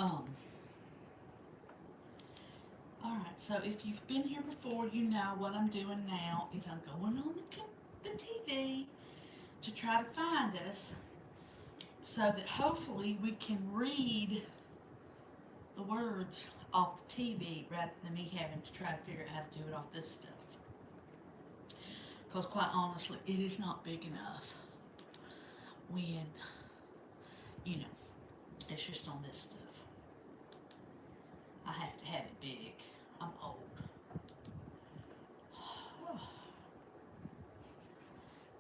Um, all right. So if you've been here before, you know what I'm doing now is I'm going on the TV to try to find us, so that hopefully we can read the words off the TV rather than me having to try to figure out how to do it off this stuff. Because quite honestly, it is not big enough when, you know, it's just on this stuff. I have to have it big. I'm old.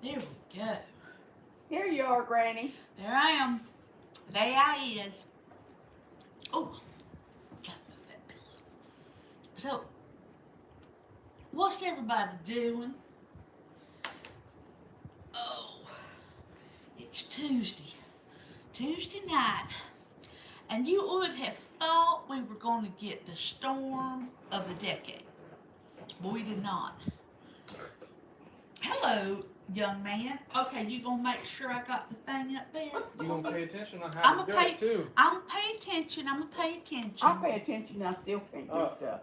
There we go. Here you are, Granny. There I am. There I is. Oh, gotta move that pillow. So, what's everybody doing? Oh, it's Tuesday. Tuesday night. And you would have thought we were going to get the storm of the decade. But we did not. Hello, young man. Okay, you gonna make sure I got the thing up there? You gonna pay attention on how I'm to gonna do it too. I'm gonna pay attention. I'm gonna pay attention. I pay attention, I still can't do Oh. stuff.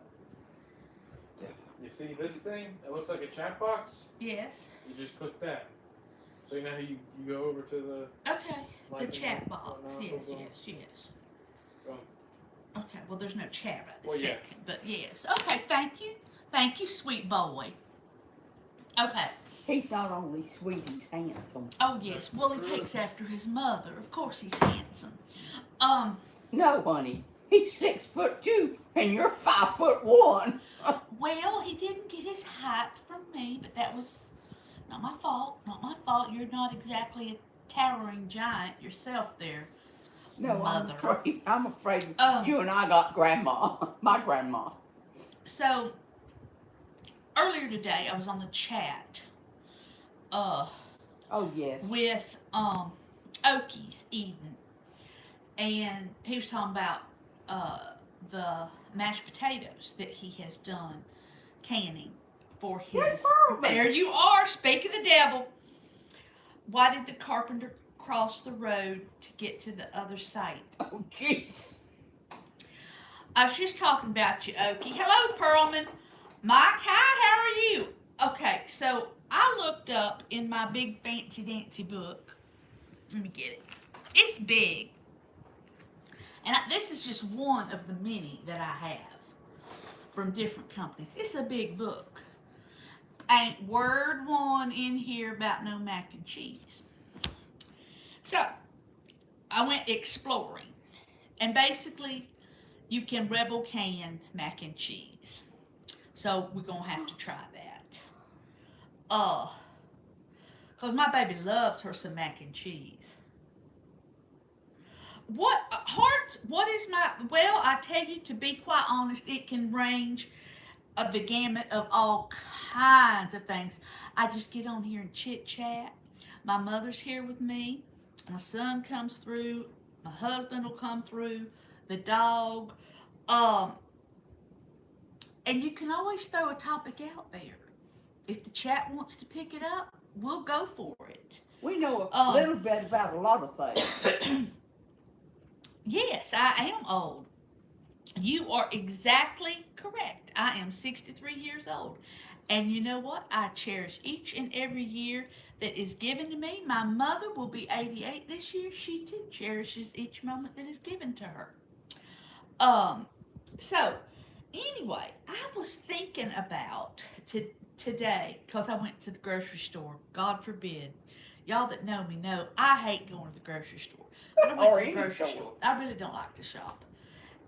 You see this thing? It looks like a chat box. Yes. You just click that. So you know how you go over to the Okay. The like chat and box. whatnot, Yes, boom, yes, yes. boom. Okay. Well, there's no chat right this Well, yeah. second, but yes. Okay. Thank you, sweet boy. Okay. He's not only sweet, he's handsome. Oh yes. Well, he takes after his mother. Of course, he's handsome. No, honey. He's 6'2", and you're 5'1". Well, he didn't get his height from me, but that was not my fault. Not my fault. You're not exactly a towering giant yourself there. No, Mother. I'm afraid Um, you and I got grandma, my grandma. So earlier today, I was on the chat Oh, yes. with Okies Eden, and he was talking about the mashed potatoes that he has done canning for his. There you are, speaking the devil. Why did the carpenter cross the road to get to the other site? Oh, jeez. I was just talking about you, Okie. Hello, Pearlman. Mike, hi, how are you? Okay, so I looked up in my big fancy dancy book. Let me get it. It's big. And this is just one of the many that I have from different companies. It's a big book. Ain't word one in here about no mac and cheese. So, I went exploring. And basically, you can rebel can mac and cheese. So, we're going to have to try that. Because my baby loves her some mac and cheese. What is my, well, I tell you, to be quite honest, it can range of the gamut of all kinds of things. I just get on here and chit chat. My mother's here with me. My son comes through. My husband will come through. The dog. And you can always throw a topic out there. If the chat wants to pick it up, we'll go for it. We know a little bit about a lot of things. Yes, I am old. You are exactly correct. I am 63 years old. And you know what? I cherish each and every year that is given to me. My mother will be 88 this year. She too cherishes each moment that is given to her. So, anyway, I was thinking about today, because I went to the grocery store. God forbid. Y'all that know me know I hate going to the grocery store. But I went to the grocery store. I really don't like to shop.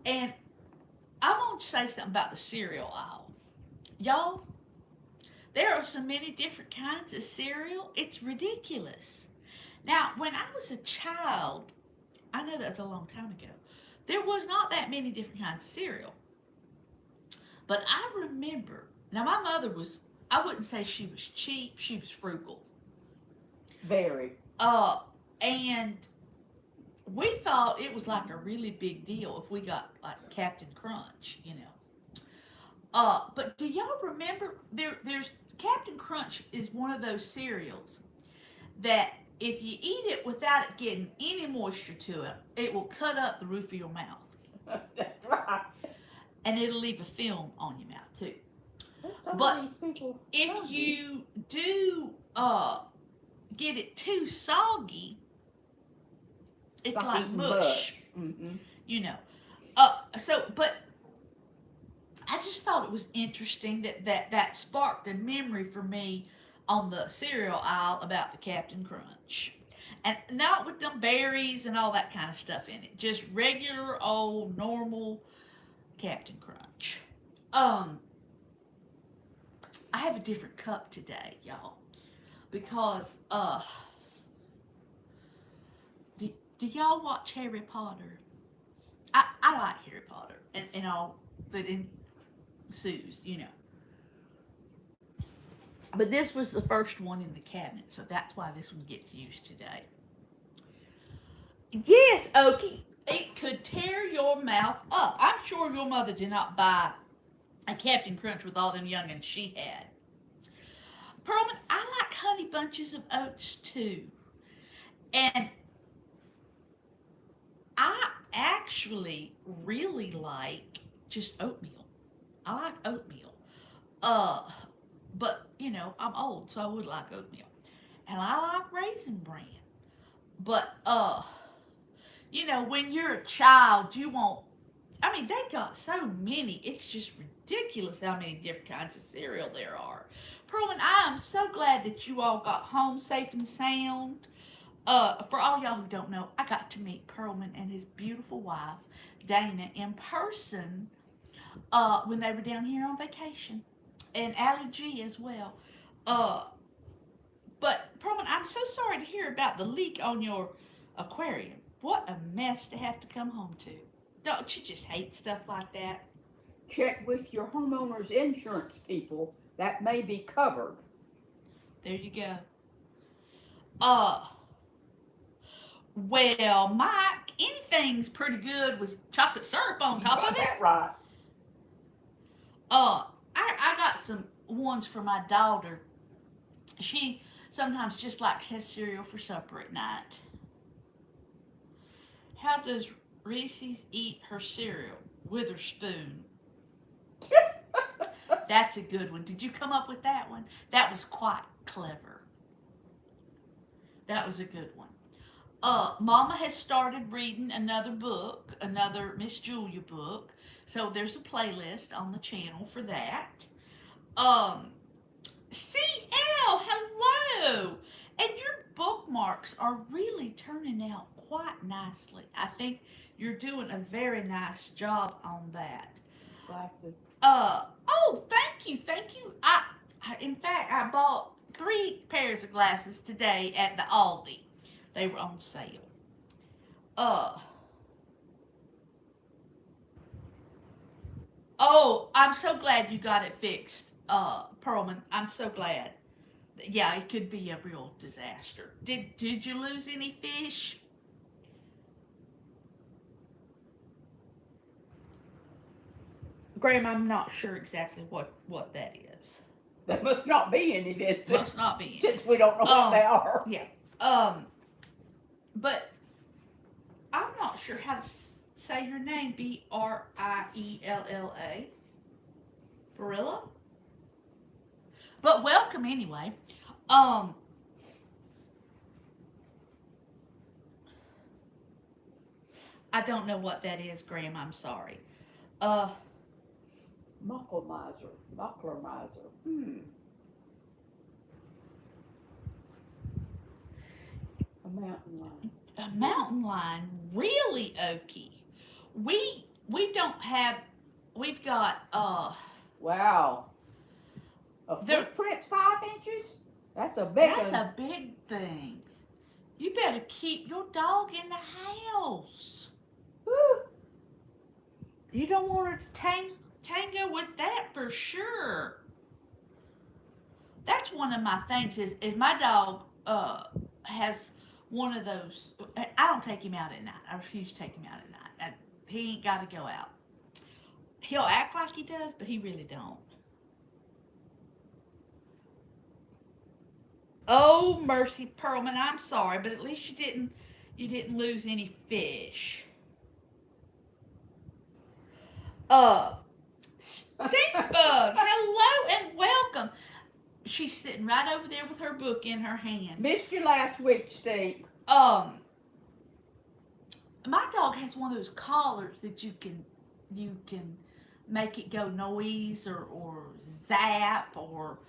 And I want to say something about the cereal aisle. Y'all, there are so many different kinds of cereal, it's ridiculous. Now, when I was a child, I know that's a long time ago, there was not that many different kinds of cereal. But I remember, now my mother was, I wouldn't say she was cheap, she was frugal. Very. And we thought it was like a really big deal if we got like Captain Crunch, you know. But do y'all remember there's Captain Crunch is one of those cereals that if you eat it without it getting any moisture to it, it will cut up the roof of your mouth. That's right. And it'll leave a film on your mouth too. Some But of these people love If you do get it too soggy, it's like mush, Mm-hmm. you know. But I just thought it was interesting that sparked a memory for me on the cereal aisle about the Captain Crunch. And not with them berries and all that kind of stuff in it. Just regular old normal Captain Crunch. I have a different cup today, y'all. Because do y'all watch Harry Potter? I like Harry Potter and all that ensues, you know. But this was the first one in the cabinet, so that's why this one gets used today. Yes, Okie, it could tear your mouth up. I'm sure your mother did not buy a Captain Crunch with all them youngins she had. Pearlman, I like Honey Bunches of Oats too. And I actually really like just oatmeal. I like oatmeal. But you know, I'm old, so I would like oatmeal. And I like Raisin Bran. But you know, when you're a child, you won't. I mean, they got so many. It's just ridiculous how many different kinds of cereal there are. Perlman, I am so glad that you all got home safe and sound. For all y'all who don't know, I got to meet Perlman and his beautiful wife, Dana, in person when they were down here on vacation. And Allie G as well. But Perlman, I'm so sorry to hear about the leak on your aquarium. What a mess to have to come home to. Don't you just hate stuff like that? Check with your homeowner's insurance people. That may be covered. There you go. Well, Mike, anything's pretty good with chocolate syrup on top of it. That right. I got some ones for my daughter. She sometimes just likes to have cereal for supper at night. How does Reese's eat her cereal? With her spoon. That's a good one. Did you come up with that one? That was quite clever. That was a good one. Mama has started reading another book, another Miss Julia book. So there's a playlist on the channel for that. CL, hello! And your bookmarks are really turning out quite nicely. I think you're doing a very nice job on that. Glasses. Oh, thank you. In fact, I bought 3 pairs of glasses today at the Aldi. They were on sale. Oh, I'm so glad you got it fixed, Perlman. I'm so glad. Yeah, it could be a real disaster. Did you lose any fish? Graham, I'm not sure exactly what that is. There must not be any, Vincent. Must not be. Since we don't know what they are. Yeah. But I'm not sure how to say your name. Briella. Barilla. But welcome anyway. I don't know what that is, Graham. I'm sorry. Muckle miser. A mountain lion. A mountain lion, really, Okie. We don't have. We've got Wow. A They're- footprint's 5 inches? That's a big That's one. a big thing. You better keep your dog in the house. Woo. You don't want her to tango with that for sure. That's one of my things is my dog has one of those. I don't take him out at night. I refuse to take him out at night. He ain't got to go out. He'll act like he does, but he really don't. Oh, mercy, Perlman, I'm sorry, but at least you didn't lose any fish. Stinkbug, hello and welcome. She's sitting right over there with her book in her hand. Missed you last week, Stink. My dog has one of those collars that you can make it go noise or zap or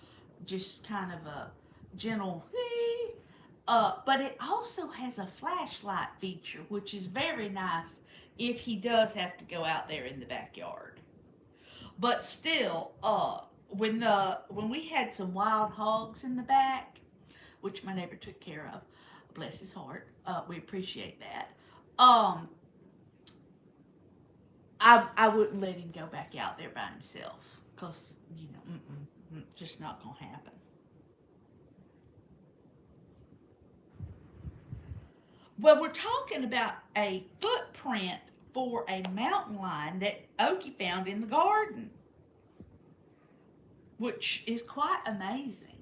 just kind of a gentle but it also has a flashlight feature, which is very nice if he does have to go out there in the backyard. But still, when we had some wild hogs in the back, which my neighbor took care of, bless his heart, we appreciate that. I wouldn't let him go back out there by himself, cause just not gonna happen. Well, we're talking about a footprint for a mountain lion that Okie found in the garden, which is quite amazing.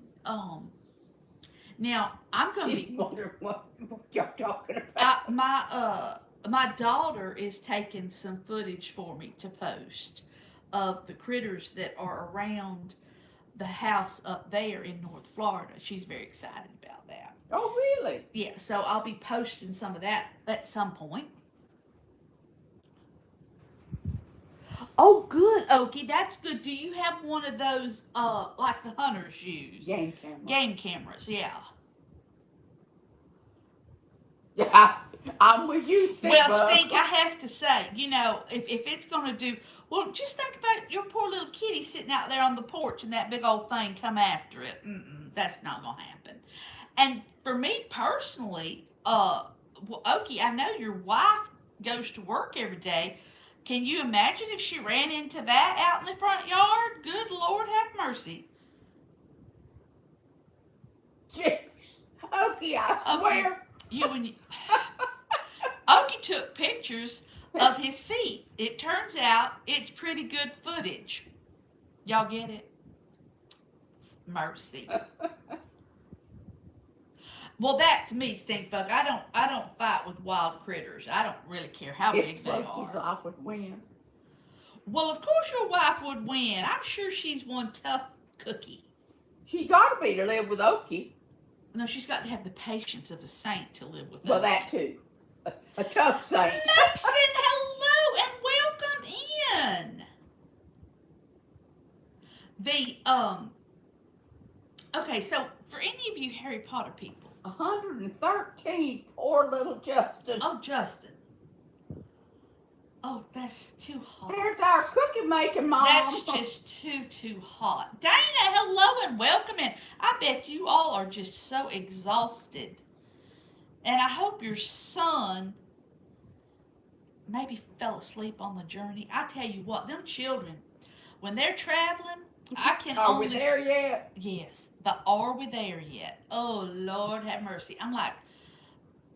Now I'm gonna be wondering what y'all talking about. My daughter is taking some footage for me to post of the critters that are around the house up there in North Florida. She's very excited about that. Oh, really? Yeah, so I'll be posting some of that at some point. Oh, good, Okie. That's good. Do you have one of those, like the hunters use? Game camera. Game cameras, yeah. Yeah, I'm with you, Stink. Well, Stink, I have to say, if it's going to do, well, just think about your poor little kitty sitting out there on the porch and that big old thing come after it. That's not going to happen. And for me personally, well, Okie, I know your wife goes to work every day. Can you imagine if she ran into that out in the front yard? Good Lord, have mercy. Okie, I swear. Okie took pictures of his feet. It turns out it's pretty good footage. Y'all get it? Mercy. Well, that's me, Stinkbug. I don't fight with wild critters. I don't really care how big they are. I would win. Well, of course your wife would win. I'm sure she's one tough cookie. She got to be to live with Okie. No, she's got to have the patience of a saint to live with. Well, that too. A tough saint. Mason, hello and welcome in. Okay, so for any of you Harry Potter people. 113, poor little Justin. Oh, Justin. Oh, that's too hot. There's our cookie making, Mom. That's just too hot. Dana, hello and welcome in. I bet you all are just so exhausted. And I hope your son maybe fell asleep on the journey. I tell you what, them children, when they're traveling, I can Are only... we there yet? Yes, but are we there yet? Oh, Lord have mercy. I'm like,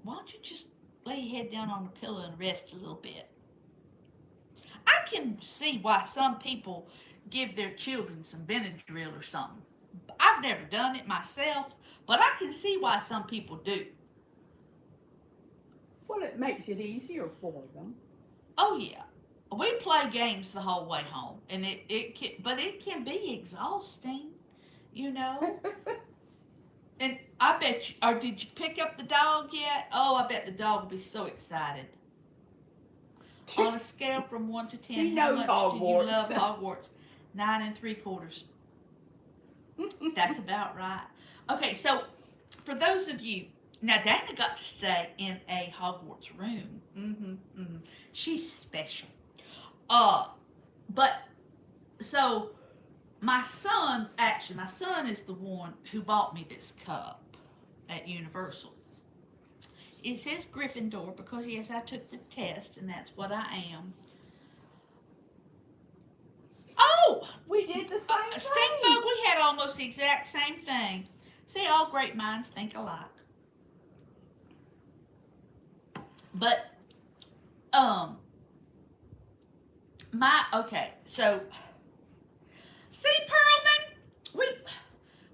why don't you just lay your head down on the pillow and rest a little bit? I can see why some people give their children some Benadryl or something. I've never done it myself, but I can see why some people do. Well, it makes it easier for them. Oh, yeah. We play games the whole way home, and it can be exhausting, And I bet you, or did you pick up the dog yet? Oh, I bet the dog will be so excited. On a scale from 1 to 10, He how knows much do you Hogwarts. love Hogwarts? 9 3/4. That's about right. Okay, so for those of you, now Dana got to stay in a Hogwarts room. She's special. But so my son is the one who bought me this cup at Universal. It says Gryffindor because, yes, I took the test, and that's what I am. Oh! We did the same thing. Stinkbug, we had almost the exact same thing. See, all great minds think alike. But, so, see, Pearlman,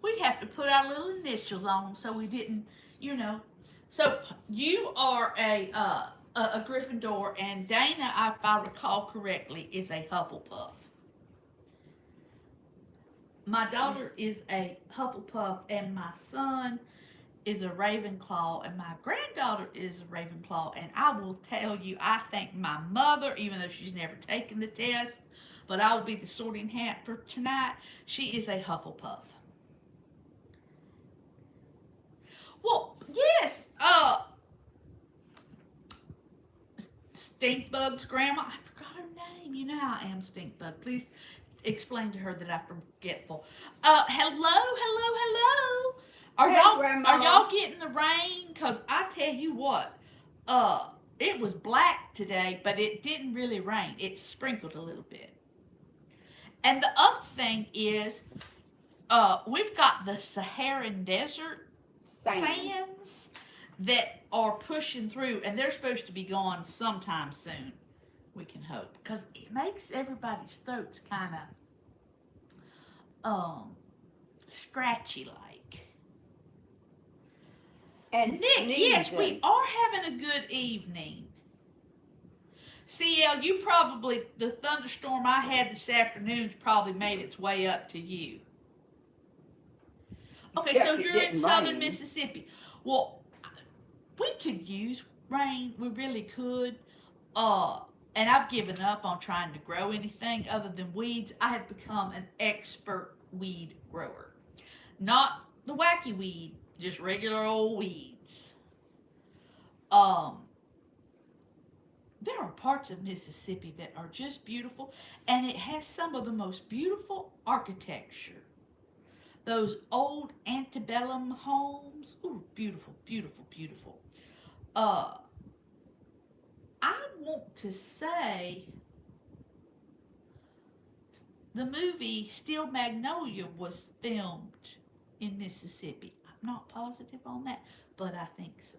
we'd have to put our little initials on them so we didn't, So, you are a Gryffindor, and Dana, if I recall correctly, is a Hufflepuff. My daughter is a Hufflepuff, and my son is a Ravenclaw, and my granddaughter is a Ravenclaw. And I will tell you, I think my mother, even though she's never taken the test, but I will be the sorting hat for tonight, she is a Hufflepuff. Well, yes, Stinkbug's grandma, I forgot her name. You know how I am, Stinkbug. Please explain to her that I'm forgetful. Hello. Are Hey, y'all Grandma. are y'all getting the rain? Cause I tell you what, it was black today, but it didn't really rain. It sprinkled a little bit. And the other thing is, we've got the Saharan Desert sands that are pushing through, and they're supposed to be gone sometime soon. We can hope, because it makes everybody's throats kind of scratchy like. And Nick, yes, we sneezing. are having a good evening. CL, you probably, the thunderstorm I had this afternoon's probably made its way up to you. Okay, Except so it you're in didn't southern rain. Mississippi. Well, we could use rain. We really could. And I've given up on trying to grow anything other than weeds. I have become an expert weed grower. Not the wacky weed, just regular old weeds. There are parts of Mississippi that are just beautiful, and it has some of the most beautiful architecture. Those old antebellum homes. Ooh, beautiful, beautiful, beautiful. I want to say the movie Steel Magnolia was filmed in Mississippi. I'm not positive on that, but I think so.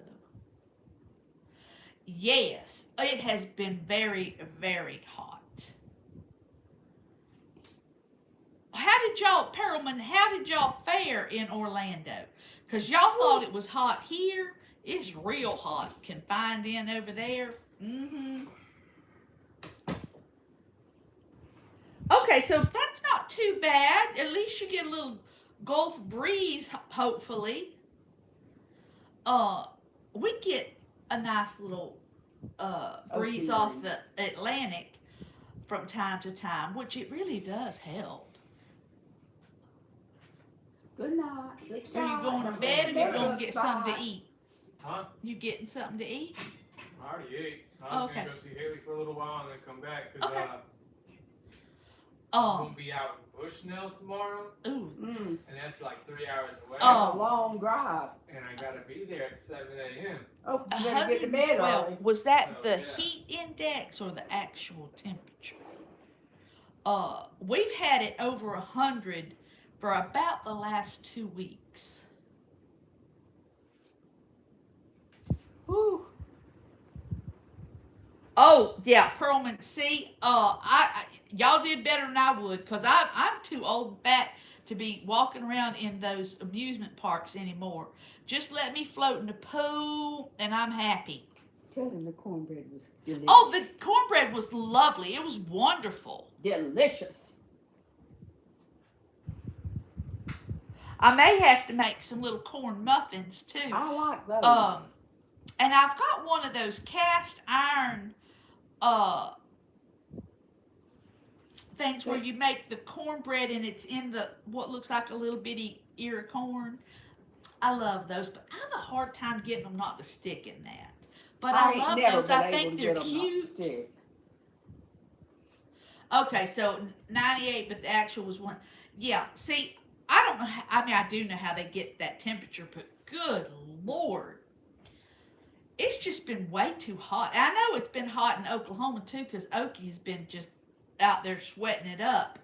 Yes, it has been very, very hot. Perelman, how did y'all fare in Orlando? Because y'all thought it was hot here. It's real hot, confined in over there. Mm-hmm. Okay, so that's not too bad. At least you get a little Gulf breeze, hopefully. We get a nice little breeze Ocean off breeze. the Atlantic from time to time, which it really does help. Good night. Sleep Are you tight. going to bed, or you Bed going up, to get something to bye. eat? Huh? You getting something to eat? I already ate. I was Okay. gonna go see Haley for a little while and then come back because Okay. I'm gonna be out in Bushnell tomorrow, Ooh. Mm. and that's like 3 hours away. That's a long drive. And I gotta be there at 7 a.m. Oh, you better get to bed early. 112. Was that So, the yeah. heat index or the actual temperature? We've had it over 100 for about the last 2 weeks. Whew. Oh yeah, Perlman. See, y'all did better than I would, cause I'm too old and fat to be walking around in those amusement parks anymore. Just let me float in the pool, and I'm happy. Tell him the cornbread was delicious. Oh, the cornbread was lovely. It was wonderful. Delicious. I may have to make some little corn muffins too. I like those. And I've got one of those cast iron things where you make the cornbread and it's in the what looks like a little bitty ear of corn. I love those, but I have a hard time getting them not to stick in that. But I ain't love never those. been I able think to they're get 'em not to cute. stick. Okay, so 98, but the actual was one. Yeah, see, I don't know. I mean, I do know how they get that temperature, but good Lord. It's just been way too hot. I know it's been hot in Oklahoma too, because Oki's been just out there sweating it up.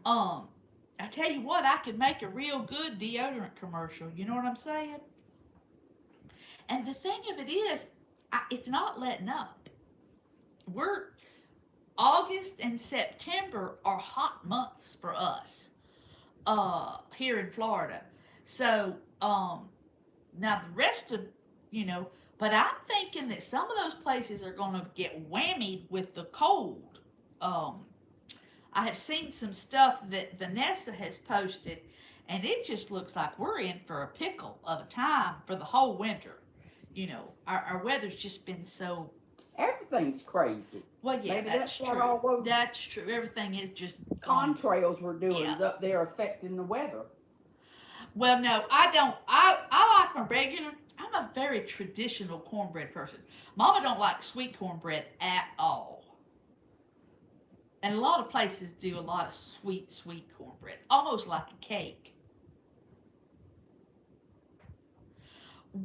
I tell you what, I could make a real good deodorant commercial. You know what I'm saying? And the thing of it is, it's not letting up. August and September are hot months for us here in Florida. So now the rest of, But I'm thinking that some of those places are going to get whammied with the cold. Um, I have seen some stuff that Vanessa has posted, and it just looks like we're in for a pickle of a time for the whole winter. You know, our weather's just been so. Everything's crazy. Well, yeah, Maybe that's that's what true. all those That's true. Everything is just gone. contrails were doing Yeah. is up there affecting the weather. Well, no, I don't. I like my regular. I'm a very traditional cornbread person. Mama don't like sweet cornbread at all. And a lot of places do a lot of sweet cornbread, almost like a cake.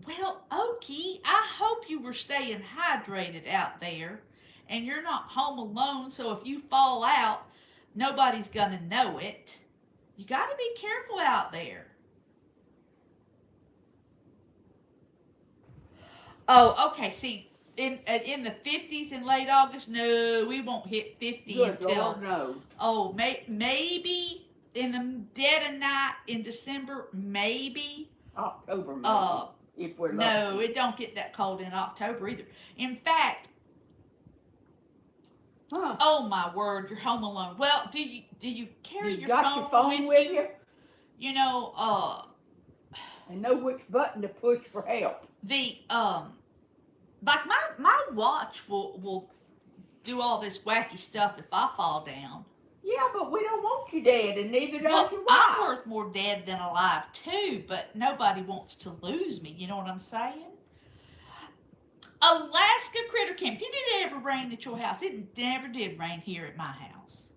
Well, Okie, I hope you were staying hydrated out there and you're not home alone, so if you fall out, nobody's gonna know it. You gotta be careful out there. Oh, okay. See, in the 50s in late August, no, we won't hit 50 Good until Lord, no. maybe in the dead of night in December, maybe. October, maybe, if we're No, lucky. it don't get that cold in October either. In fact, Huh. oh my word, you're home alone. Well, do you carry You your got phone your phone with you You know, and know which button to push for help. the like my watch will do all this wacky stuff if I fall down. Yeah, but we don't want you dead, and neither does Well, your I'm wife. worth more dead than alive too, but nobody wants to lose me. You know what I'm saying? Alaska Critter Camp. Did it ever rain at your house? It never did rain here at my house.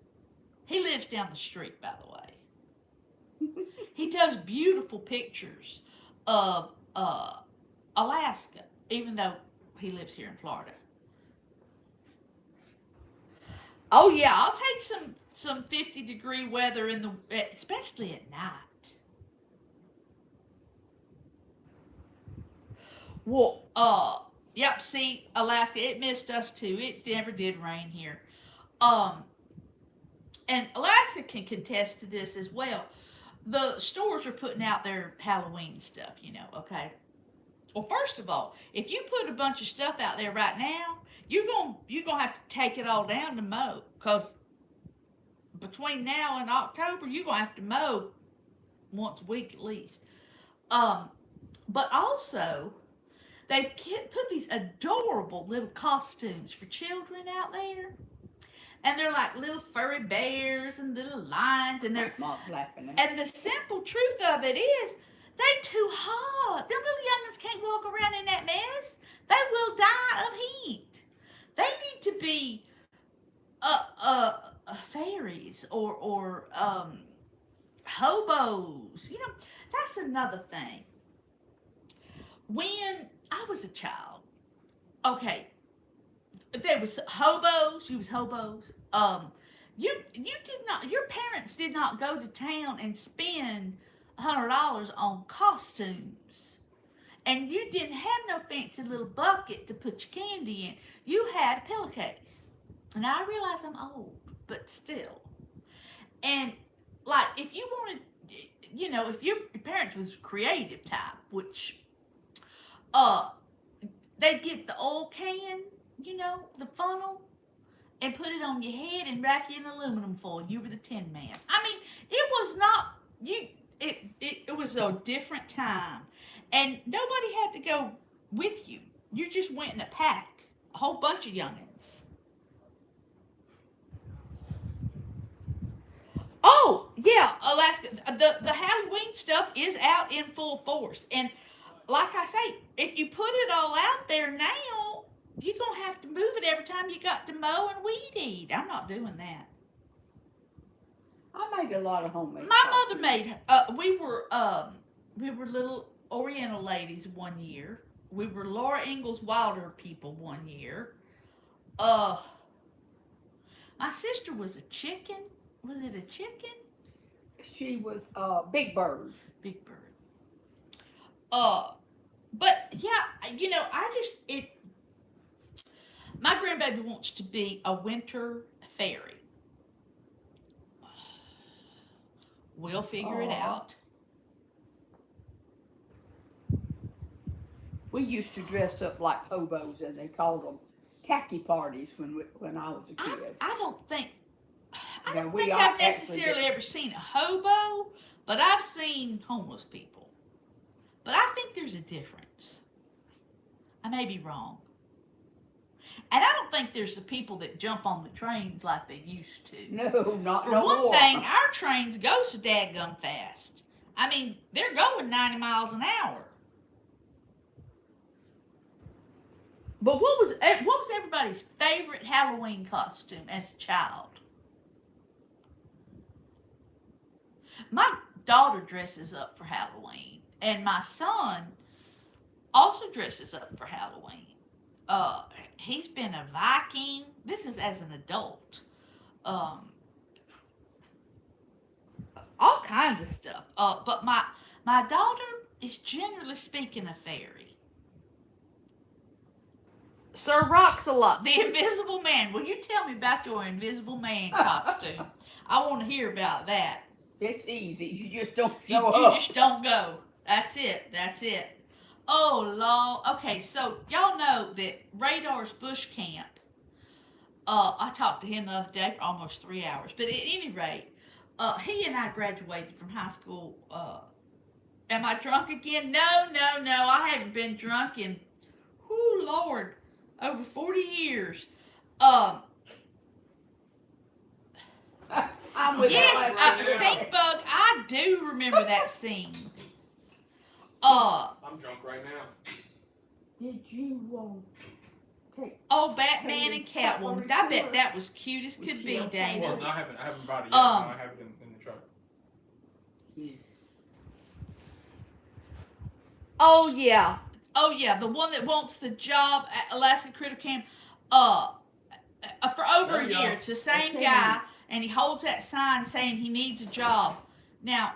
He lives down the street, by the way. He does beautiful pictures of Alaska, even though he lives here in Florida. Oh yeah, I'll take some 50-degree weather in the especially at night. Well, yep. See, Alaska, it missed us too. It never did rain here. And Alaska can contest to this as well. The stores are putting out their Halloween stuff, okay? Well, first of all, if you put a bunch of stuff out there right now, you're gonna have to take it all down to mow, because between now and October, you're gonna have to mow once a week at least. But also, they put these adorable little costumes for children out there. And they're like little furry bears and little lions, and they're Mom's laughing at me. and the simple truth of it is, they too hot. Them little youngins can't walk around in that mess. They will die of heat. They need to be fairies or hobos. That's another thing. When I was a child, okay, if there was hobos, you was hobos. You did not. Your parents did not go to town and spend $100 on costumes, and you didn't have no fancy little bucket to put your candy in. You had a pillowcase, and I realize I'm old, but still. And like, if you wanted, if your parents was creative type, which, they'd get the oil can, the funnel, and put it on your head and wrap you in aluminum foil. You were the Tin Man. I mean, it was not you. It was a different time, and nobody had to go with you. You just went in a pack, a whole bunch of youngins. Oh yeah, Alaska. The Halloween stuff is out in full force, and like I say, if you put it all out there now, you're going to have to move it every time you got to mow and weed eat. I'm not doing that. I made a lot of homemade. My coffee. mother made, we were little Oriental ladies one year. We were Laura Ingalls Wilder people one year. My sister was a chicken. Was it a chicken? She was Big Bird. Big Bird. But yeah, my grandbaby wants to be a winter fairy. We'll figure it Aw. out. We used to dress up like hobos, and they called them tacky parties when I was a kid. I don't think I Now, don't we think all I've actually necessarily did. ever seen a hobo, but I've seen homeless people. But I think there's a difference. I may be wrong. And I don't think there's the people that jump on the trains like they used to. No, not For no one more. thing, our trains go so dadgum fast. I mean, they're going 90 miles an hour. But what was everybody's favorite Halloween costume as a child? My daughter dresses up for Halloween, and my son also dresses up for Halloween. He's been a Viking. This is as an adult. All kinds of stuff. But my daughter is generally speaking a fairy. Sir Rox-a-Lot, the Invisible Man. Will you tell me about your Invisible Man costume? I want to hear about that. It's easy. You just don't You, show you up. just don't go. That's it. That's it. Oh, Lord. Okay, so y'all know that Radar's Bush Camp. I talked to him the other day for almost 3 hours. But at any rate, he and I graduated from high school. Am I drunk again? No. I haven't been drunk in, whoo, Lord, over 40 years. I'm with Yes, you. Stink Bug, I do remember that scene. I'm drunk right now. Did you take? Oh, Batman and Catwoman. I bet that was cute as could be, Well, Dana. no, I haven't bought it yet. No, I have it in the truck. Oh yeah, the one that wants the job at Alaska Critter Camp. For over There a you year, go. it's the same Okay. guy, and he holds that sign saying he needs a job. Now,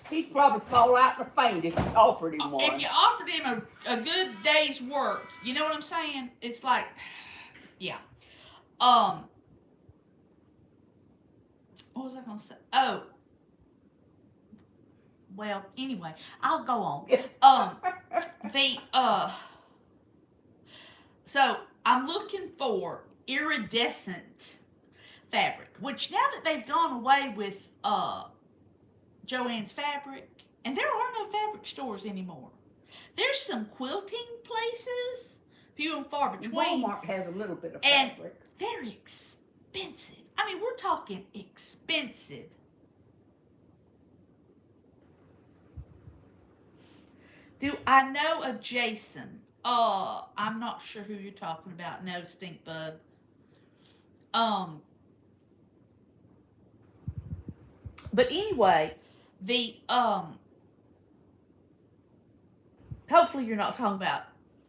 He'd probably fall out in a faint if you offered him one. if you offered him a good day's work, you know what I'm saying? It's like, yeah. What was I gonna say? Oh, well, anyway, I'll go on. So I'm looking for iridescent fabric, which now that they've gone away with Joann's Fabric, and there are no fabric stores anymore. There's some quilting places, few and far between. Walmart has a little bit of And- fabric. They're expensive. I mean, we're talking expensive. Do I know a Jason? I'm not sure who you're talking about. No, Stink Bug. But anyway, the hopefully you're not talking about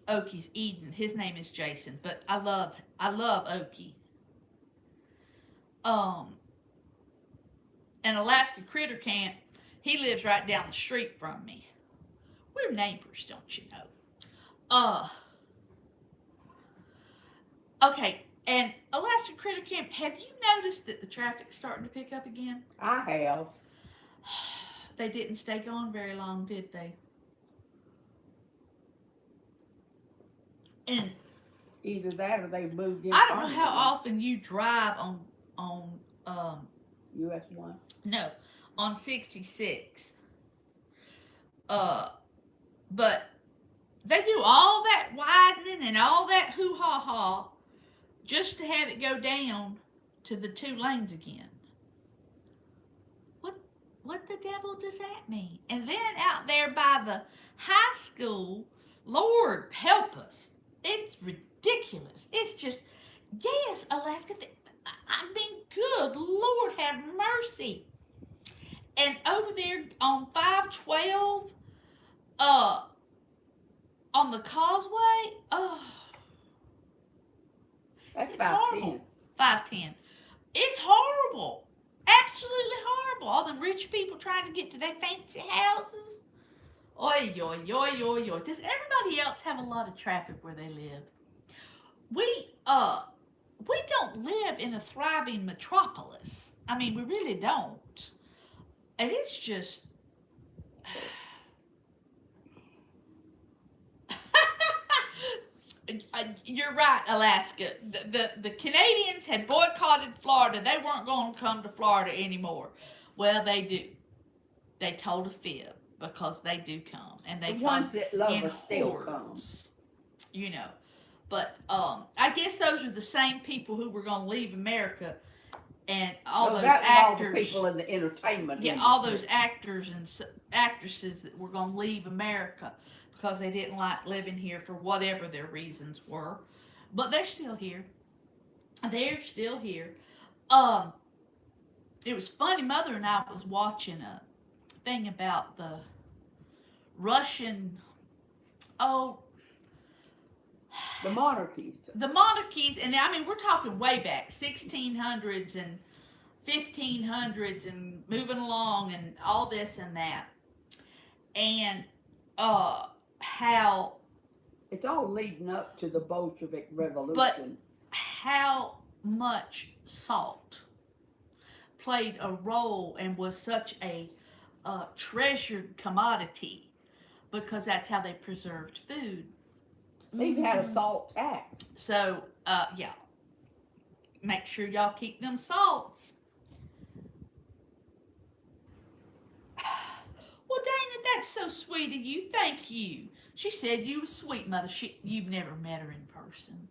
Oki's Eden. His name is Jason, but I love Oki. And Alaska Critter Camp, he lives right down the street from me. We're neighbors, don't you know? Okay, and Alaska Critter Camp, have you noticed that the traffic's starting to pick up again? I have. They didn't stay gone very long, did they? And Either that or they moved in. I don't know how often you drive on US 1. no, on 66th. But they do all that widening and all that hoo-ha-ha just to have it go down to the 2 lanes again. What the devil does that mean? And then out there by the high school, Lord help us. It's ridiculous. It's just, yes, Alaska, I mean, good Lord have mercy. And over there on 512, on the causeway, That's it's 510. horrible. 510. It's horrible. Absolutely horrible. All the rich people trying to get to their fancy houses. Oi, oi, oi, oi, oi. Does everybody else have a lot of traffic where they live? We don't live in a thriving metropolis. I mean, we really don't. And it's just you're right, Alaska. The Canadians had boycotted Florida. They weren't going to come to Florida anymore. Well, they do. They told a fib because they do come, and they The come ones that love in us still come. hordes. You know, but I guess those are the same people who were going to leave America, and all No, those that was actors. all the people in the entertainment Yeah, industry. all those actors and actresses that were going to leave America because they didn't like living here for whatever their reasons were. But they're still here. They're still here. It was funny. Mother and I was watching a thing about the Russian. Oh, The monarchies. the monarchies, and I mean we're talking way back, 1600s and 1500s, and moving along, and all this and that, and how It's all leading up to the Bolshevik Revolution. how much salt played a role and was such a treasured commodity because that's how they preserved food. They even had a salt tax. So, yeah. Make sure y'all keep them salts. Well, Dana, that's so sweet of you. Thank you. She said you were sweet, Mother. You've never met her in person.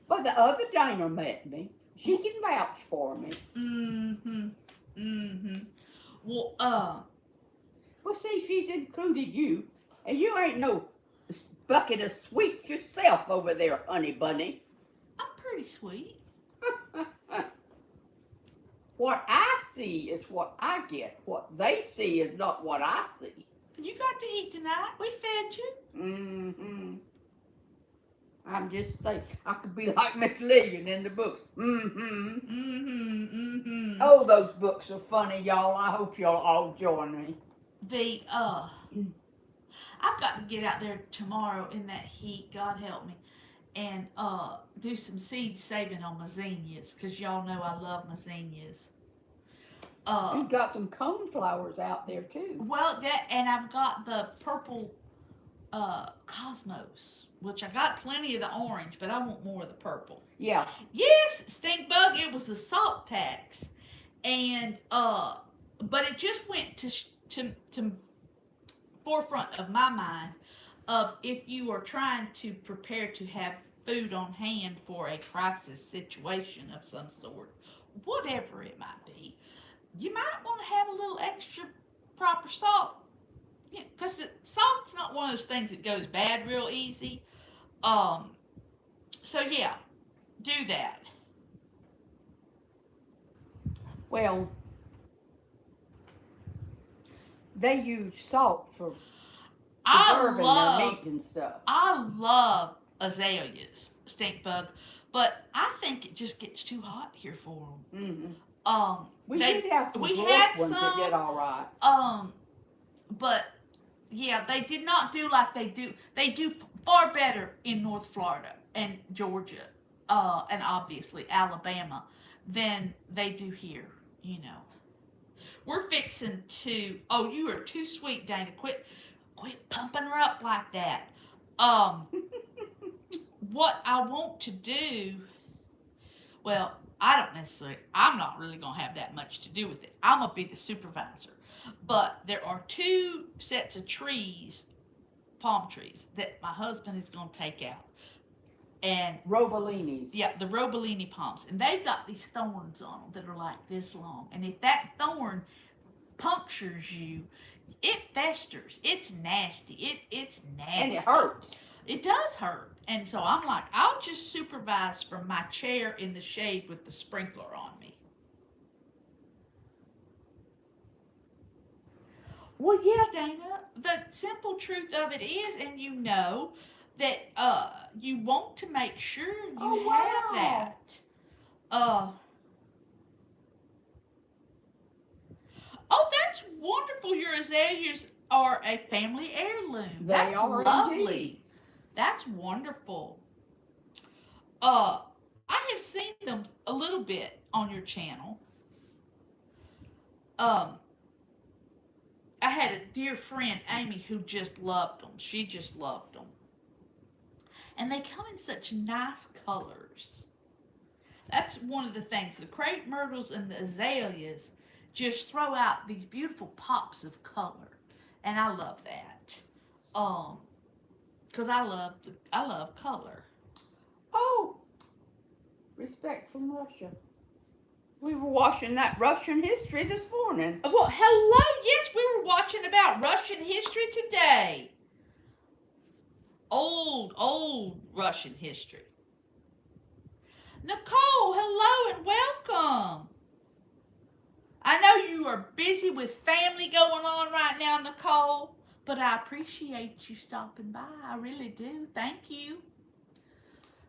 But the other Dana met me. She can vouch for me. Mm-hmm. Mm-hmm. Well, Well, see, she's included you, and you ain't no bucket of sweets yourself over there, honey bunny. I'm pretty sweet. What I see is what I get. What they see is not what I see. You got to eat tonight. We fed you. Mm-hmm. I'm just saying, I could be like Miss Lillian in the books. Mm-hmm. Mm-hmm. Mm-hmm. Oh, those books are funny, y'all. I hope y'all all join me. I've got to get out there tomorrow in that heat, God help me, and do some seed saving on my zinnias, because y'all know I love my zinnias. You've got some coneflowers out there too. Well, that, and I've got the purple cosmos, which I got plenty of the orange, but I want more of the purple. Yeah. Yes, stink bug. It was a salt tax, and but it just went to forefront of my mind of if you are trying to prepare to have food on hand for a crisis situation of some sort, whatever it might be, you might want to have a little extra proper salt. Yeah, because salt's not one of those things that goes bad real easy. So yeah, do that. Well, they use salt for preserving their meats and stuff. I love azaleas, stink bug, but I think it just gets too hot here for them. Mm-hmm. We did have some we dwarf had ones that some, did all right. But yeah, they did not do like they do. They do far better in North Florida and Georgia, and obviously Alabama than they do here. You know, we're fixing to. Oh, you are too sweet, Dana. Quit pumping her up like that. What I want to do. Well, I'm not really going to have that much to do with it. I'm going to be the supervisor. But there are 2 sets of trees, palm trees, that my husband is going to take out. And Robelinis. yeah, the Robellini palms. And they've got these thorns on them that are like this long. And if that thorn punctures you, it festers. It's nasty. It's nasty. And it hurts. It does hurt. And so I'm like, I'll just supervise from my chair in the shade with the sprinkler on me. Well, yeah, Dana, the simple truth of it is, and you know, that you want to make sure you have that. Oh, that's wonderful. Your azaleas are a family heirloom. That's lovely. Indeed. That's wonderful. I have seen them a little bit on your channel. I had a dear friend, Amy, who just loved them. She just loved them. And they come in such nice colors. That's one of the things. The crepe myrtles and the azaleas just throw out these beautiful pops of color. And I love that. Because I love color. Oh, respect from Russia. We were watching that Russian history this morning. Well, hello. Yes, we were watching about Russian history today. Old Russian history. Nicole, hello and welcome. I know you are busy with family going on right now, Nicole, but I appreciate you stopping by. I really do. Thank you.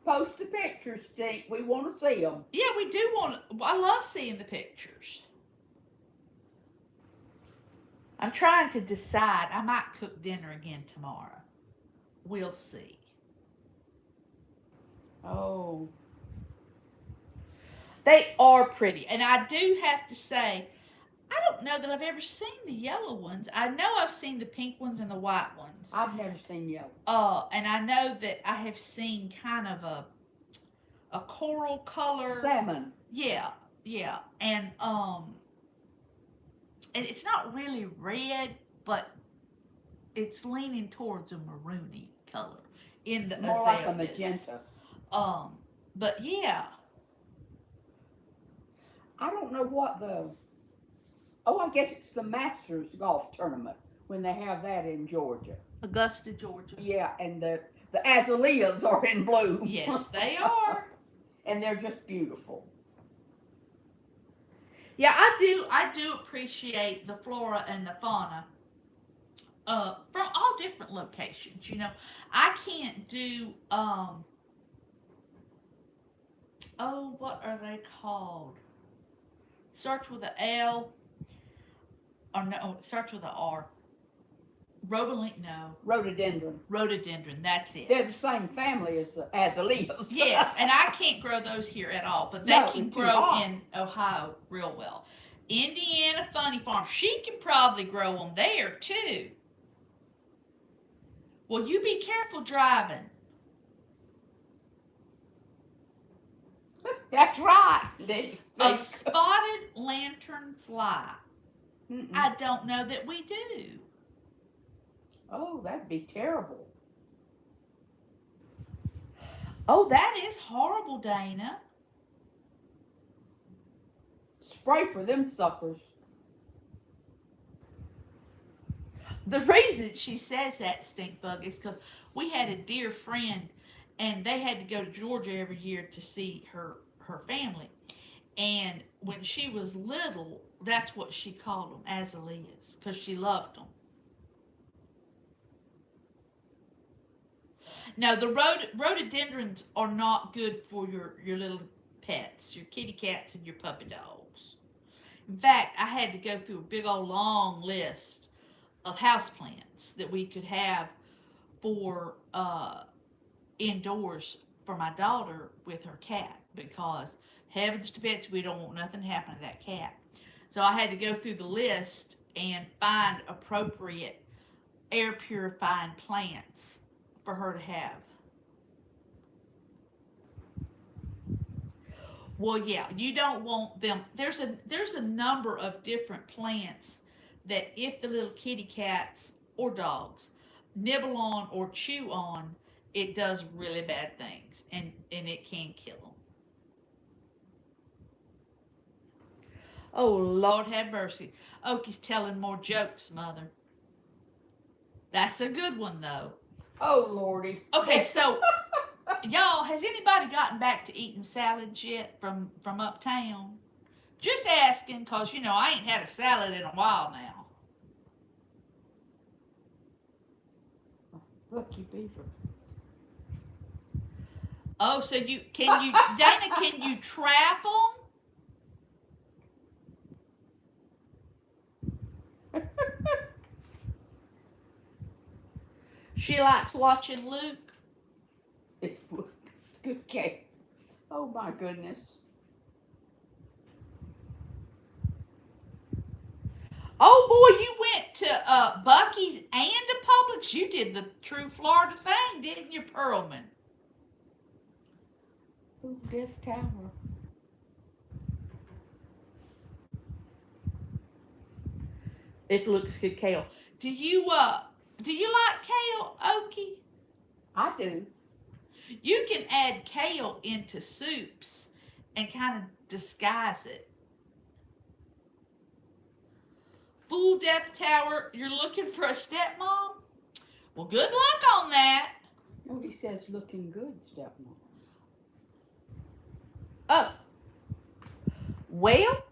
Post the pictures, Stink. We want to see them. Yeah, we do want to. I love seeing the pictures. I'm trying to decide. I might cook dinner again tomorrow. We'll see. Oh. They are pretty. And I do have to say, I don't know that I've ever seen the yellow ones. I know I've seen the pink ones and the white ones. I've never seen yellow. And I know that I have seen kind of a coral color. Salmon. Yeah. And it's not really red, but it's leaning towards a maroony color in the More like a azaleas. magenta. But yeah. I don't know what the... Oh, I guess it's the Masters golf tournament when they have that in Georgia. Augusta, Georgia. Yeah, and the azaleas are in bloom. Yes, they are. And they're just beautiful. Yeah, I do appreciate the flora and the fauna from all different locations. You know, I can't do what are they called? Starts with an L, or no, it starts with an R. Rhododendron. That's it. They're the same family as the azaleas. Yes, and I can't grow those here at all, but they No, can it's too grow hot. in Ohio real well. Indiana Funny Farm, she can probably grow them there too. Well, you be careful driving. That's right. A spotted lanternfly. Mm-mm. I don't know that we do. Oh, that'd be terrible. Oh, that is horrible, Dana. Spray for them suckers. The reason she says that, stink bug, is because we had a dear friend, and they had to go to Georgia every year to see her family. And when she was little, that's what she called them, azaleas, because she loved them. No, the rhododendrons are not good for your little pets, your kitty cats and your puppy dogs. In fact, I had to go through a big old long list of houseplants that we could have for indoors for my daughter with her cat, because heavens to bits, we don't want nothing to happen to that cat. So I had to go through the list and find appropriate air purifying plants for her to have. Well, yeah, you don't want them. There's a number of different plants that if the little kitty cats or dogs nibble on or chew on, it does really bad things, and it can kill them. Oh, Lord have mercy. Oakie's telling more jokes, Mother. That's a good one, though. Oh, Lordy. Okay, so, y'all, has anybody gotten back to eating salads yet from uptown? Just asking, because, you know, I ain't had a salad in a while now. Lucky beaver. Oh, so Dana, can you trap them? She likes watching Luke. It's good cake. Oh, my goodness. Oh, boy, you went to Buc-ee's and to Publix. You did the true Florida thing, didn't you, Pearlman? Food Death Tower. It looks good, kale. Do you like kale, Okie? I do. You can add kale into soups and kind of disguise it. Fool Death Tower, you're looking for a stepmom? Well, good luck on that. Nobody says looking good, stepmom. Oh. Well,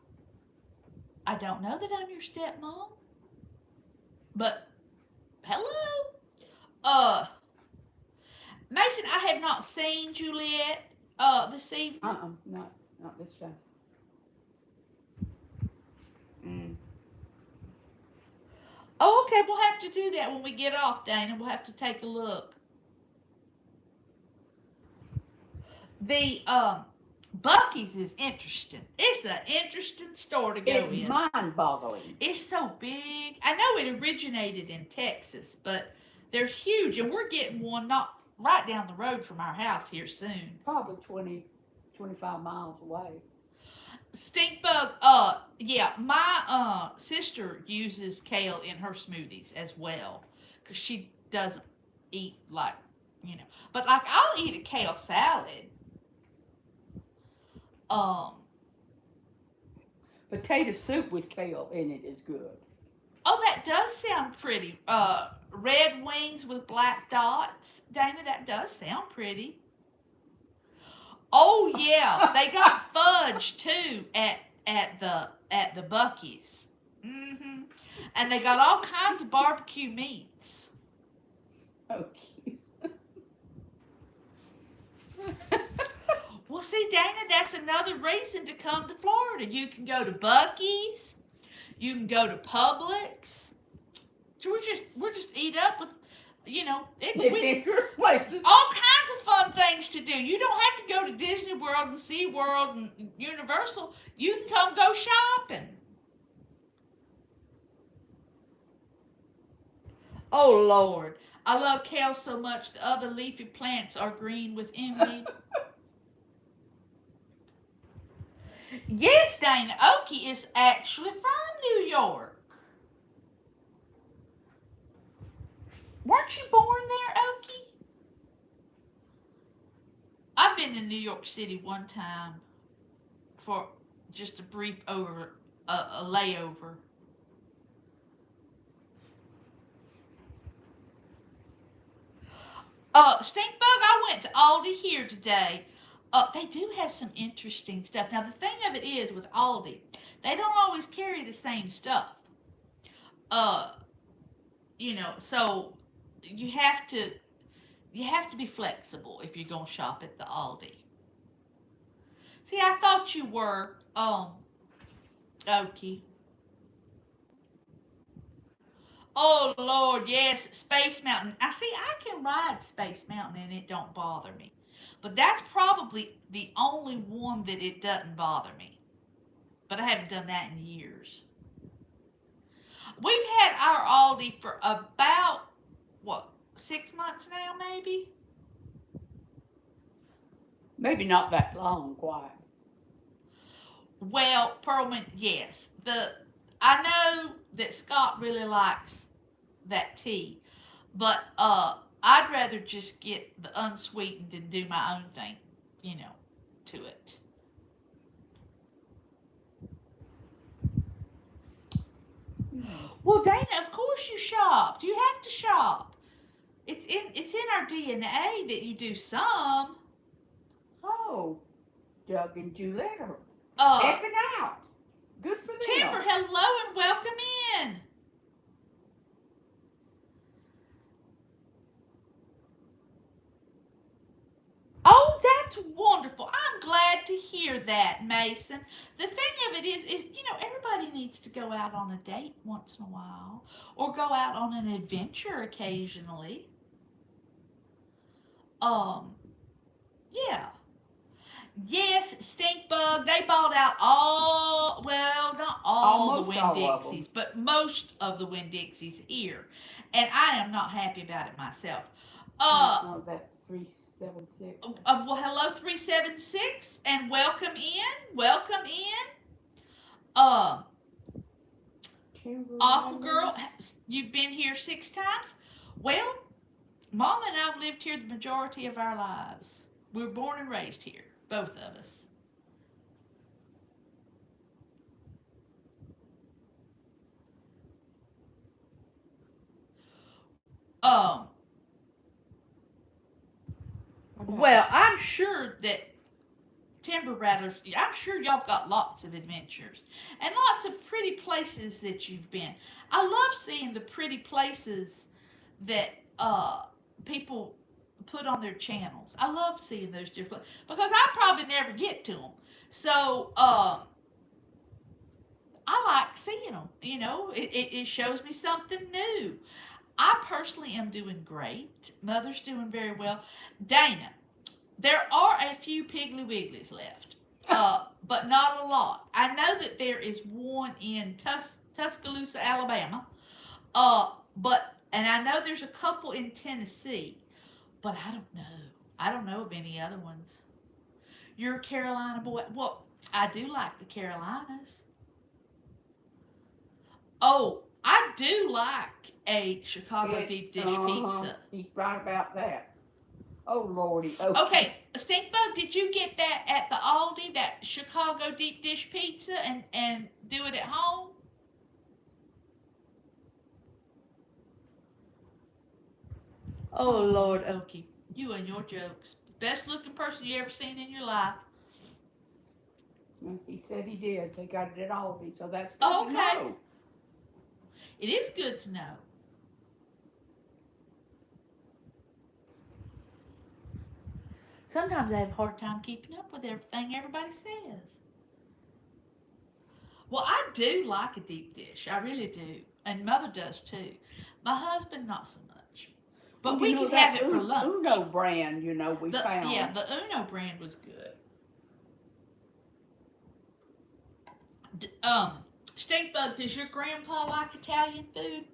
I don't know that I'm your stepmom, but hello. Mason, I have not seen Juliet this evening. Not this time. Oh, okay, we'll have to do that when we get off, Dana. We'll have to take a look. The Buc-ee's is interesting. It's an interesting store to go It's in. mind-boggling. It's so big. I know it originated in Texas, but they're huge, and we're getting one not right down the road from our house here soon. Probably 20, 25 miles away. Stink bug, yeah, my sister uses kale in her smoothies as well, because she doesn't eat like, but like I'll eat a kale salad. Potato soup with kale in it is good. Oh, that does sound pretty. Red wings with black dots. Dana, that does sound pretty. Oh yeah, they got fudge too at the Buc-ee's. And they got all kinds of barbecue meats. Oh, cute. Well, see, Dana, that's another reason to come to Florida. You can go to Buc-ee's. You can go to Publix. So we're just eat up with, all kinds of fun things to do. You don't have to go to Disney World and SeaWorld and Universal. You can come go shopping. Oh, Lord. I love kale so much the other leafy plants are green within me. Yes, Dana, Okie is actually from New York. Weren't you born there, Okie? I've been in New York City one time for just a brief a layover. Stinkbug, I went to Aldi here today. They do have some interesting stuff. Now, the thing of it is with Aldi, they don't always carry the same stuff. So you have to be flexible if you're gonna shop at the Aldi. See, I thought you were Okie. Oh Lord, yes, Space Mountain. I can ride Space Mountain and it don't bother me. But that's probably the only one that it doesn't bother me. But I haven't done that in years. We've had our Aldi for about 6 months now, maybe? Maybe not that long, quite. Well, Pearlman, yes. I know that Scott really likes that tea, but I'd rather just get the unsweetened and do my own thing, to it. Well, Dana, of course you shopped. You have to shop. It's in our DNA that you do some. Oh, Doug and Juliet are stepping out. Good for them. Timber, hello and welcome in. Oh, that's wonderful. I'm glad to hear that, Mason. The thing of it is everybody needs to go out on a date once in a while or go out on an adventure occasionally. Yeah. Yes, Stinkbug, they bought out not all the Winn-Dixies, but most of the Winn-Dixies here. And I am not happy about it myself. No, that's 376. Well, hello 376, and welcome in. Welcome in. Timber Aqua Rattlers. Girl, you've been here 6 times. Well, Mom and I've lived here the majority of our lives. We were born and raised here, both of us. Um, well, I'm sure that Timber Rattlers, I'm sure y'all got lots of adventures and lots of pretty places that you've been. I love seeing the pretty places that people put on their channels. I love seeing those different because I probably never get to them. So I like seeing them. You know, it shows me something new. I personally am doing great. Mother's doing very well. Dana, there are a few Piggly Wigglies left, but not a lot. I know that there is one in Tuscaloosa, Alabama, and I know there's a couple in Tennessee, but I don't know. I don't know of any other ones. You're a Carolina boy. Well, I do like the Carolinas. Oh, I do like a Chicago deep dish pizza. He's right about that. Oh, Lordy. Oh. Okay, Stinkbug, did you get that at the Aldi, that Chicago deep dish pizza, and do it at home? Oh, Lord, Okie. You and your jokes. Best looking person you ever seen in your life. He said he did. They got it at Aldi, so that's good Oh, to okay. know. It is good to know. Sometimes I have a hard time keeping up with everything everybody says. Well, I do like a deep dish. I really do. And Mother does too. My husband, not so much. But Well, we you know, can have that it for lunch. Uno brand, you know, we found. Yeah, the Uno brand was good. Stinkbug, does your grandpa like Italian food?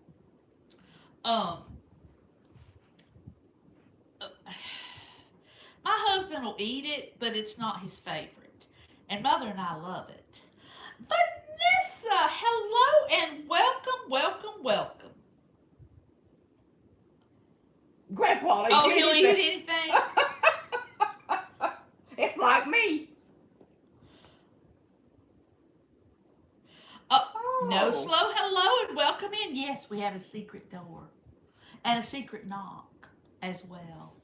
My husband will eat it, but it's not his favorite. And Mother and I love it. Vanessa, hello and welcome, welcome, welcome. Grandpa, Oh, he'll eat anything? It's like me. No slow hello and welcome in. Yes, we have a secret door and a secret knock as well.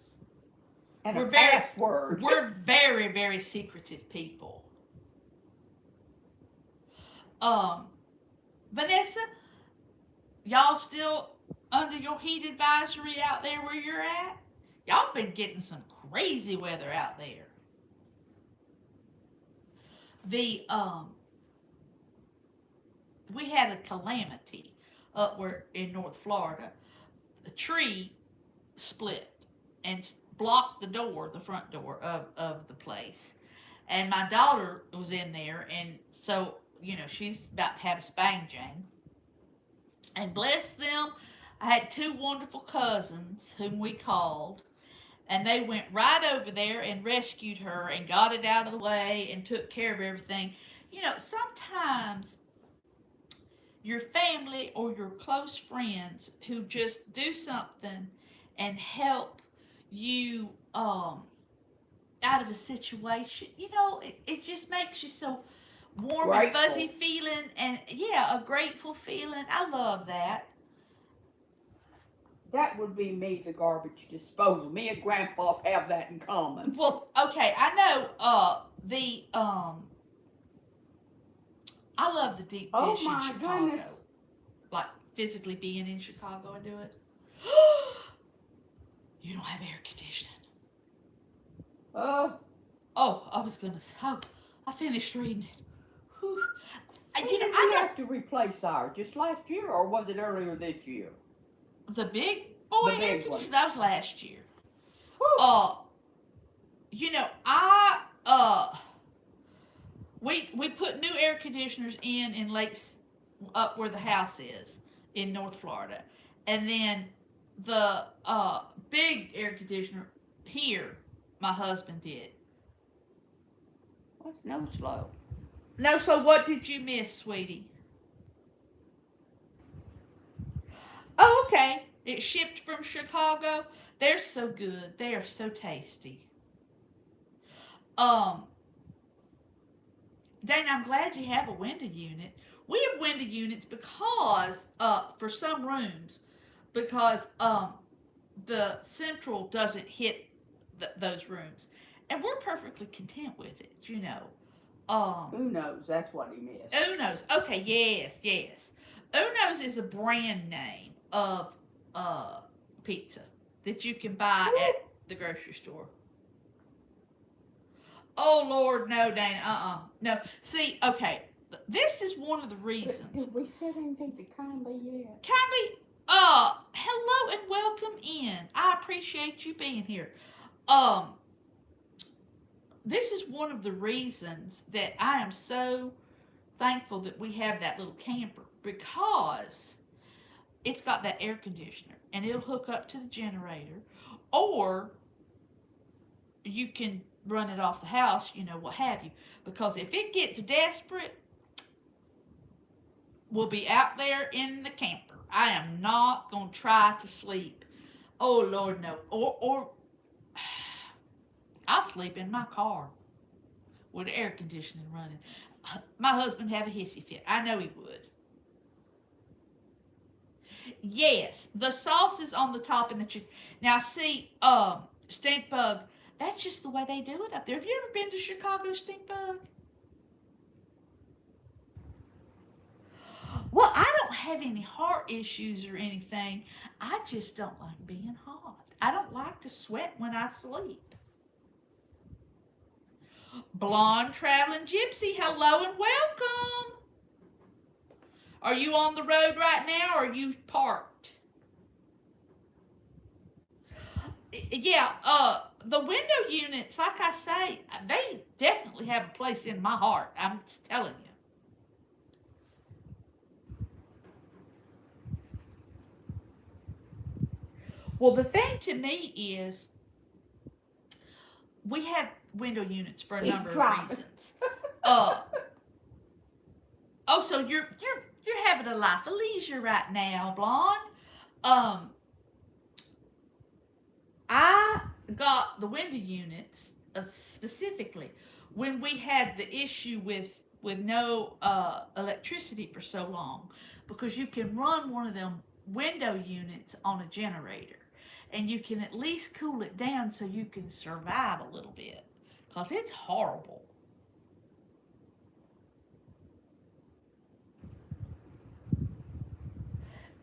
And We're a very- password. We're very, very secretive people. Vanessa, y'all still under your heat advisory out there where you're at? Y'all been getting some crazy weather out there. We had a calamity up where in North Florida. A tree split and blocked the front door of the place. And my daughter was in there, and so, you know, she's about to have a spang jang. And bless them, I had two wonderful cousins whom we called, and they went right over there and rescued her and got it out of the way and took care of everything. You know, sometimes your family or your close friends who just do something and help you out of a situation, you know, it just makes you so warm Grateful. and fuzzy feeling, and yeah, a grateful feeling. I love that. That would be me, the garbage disposal. Me and Grandpa have that in common. Well, okay, I know I love the deep dish Oh in my Chicago. goodness. Like physically being in Chicago and do it. You don't have air conditioning. Oh, I was gonna say. Oh, I finished reading it. Whew. You know, Did I we got have to replace ours just last year, or was it earlier this year? the big boy The air big conditioner. one. That was last year. Whew. You know, we put new air conditioners in lakes up where the house is in North Florida, and then the big air conditioner here. My husband did. What's no slow? No, so what did you miss, sweetie? Oh, okay. It shipped from Chicago. They're so good. They are so tasty. Um, Dana, I'm glad you have a window unit. We have window units because, for some rooms, because the central doesn't hit those rooms, and we're perfectly content with it. You know. Who knows? That's what he missed. Uno's. Okay, yes, yes. Uno's is a brand name of pizza that you can buy at the grocery store. Oh Lord, no, Dana. No. See, okay. This is one of the reasons. Did we say anything to Kindly yet? Kindly, hello and welcome in. I appreciate you being here. This is one of the reasons that I am so thankful that we have that little camper, because it's got that air conditioner and it'll hook up to the generator, or you can run it off the house, you know, what have you. Because if it gets desperate, we'll be out there in the camper. I am not going to try to sleep. Oh Lord, no. Or I'll sleep in my car with the air conditioning running. My husband have a hissy fit. I know he would. Yes, the sauce is on the top and the cheese. Now see, Stink Bug, that's just the way they do it up there. Have you ever been to Chicago, Stink Bug? Well, I don't have any heart issues or anything. I just don't like being hot. I don't like to sweat when I sleep. Blonde Traveling Gypsy, hello and welcome. Are you on the road right now, or are you parked? Yeah, the window units, like I say, they definitely have a place in my heart. I'm telling you. Well, the thing to me is, we have window units for a number of reasons. Oh, so you're having a life of leisure right now, Blonde. I got the window units specifically when we had the issue with no electricity for so long, because you can run one of them window units on a generator, and you can at least cool it down so you can survive a little bit, because it's horrible.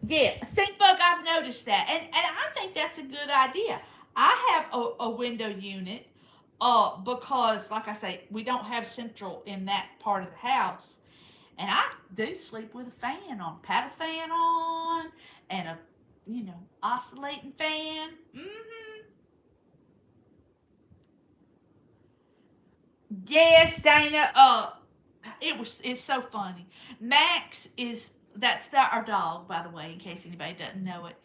Yeah, Stink Bug, I've noticed that, and I think that's a good idea. I have a window unit, because, like I say, we don't have central in that part of the house, and I do sleep with a fan on, paddle fan on, and a, oscillating fan. Yes, Dana. It's so funny. Max that's our dog, by the way, in case anybody doesn't know it.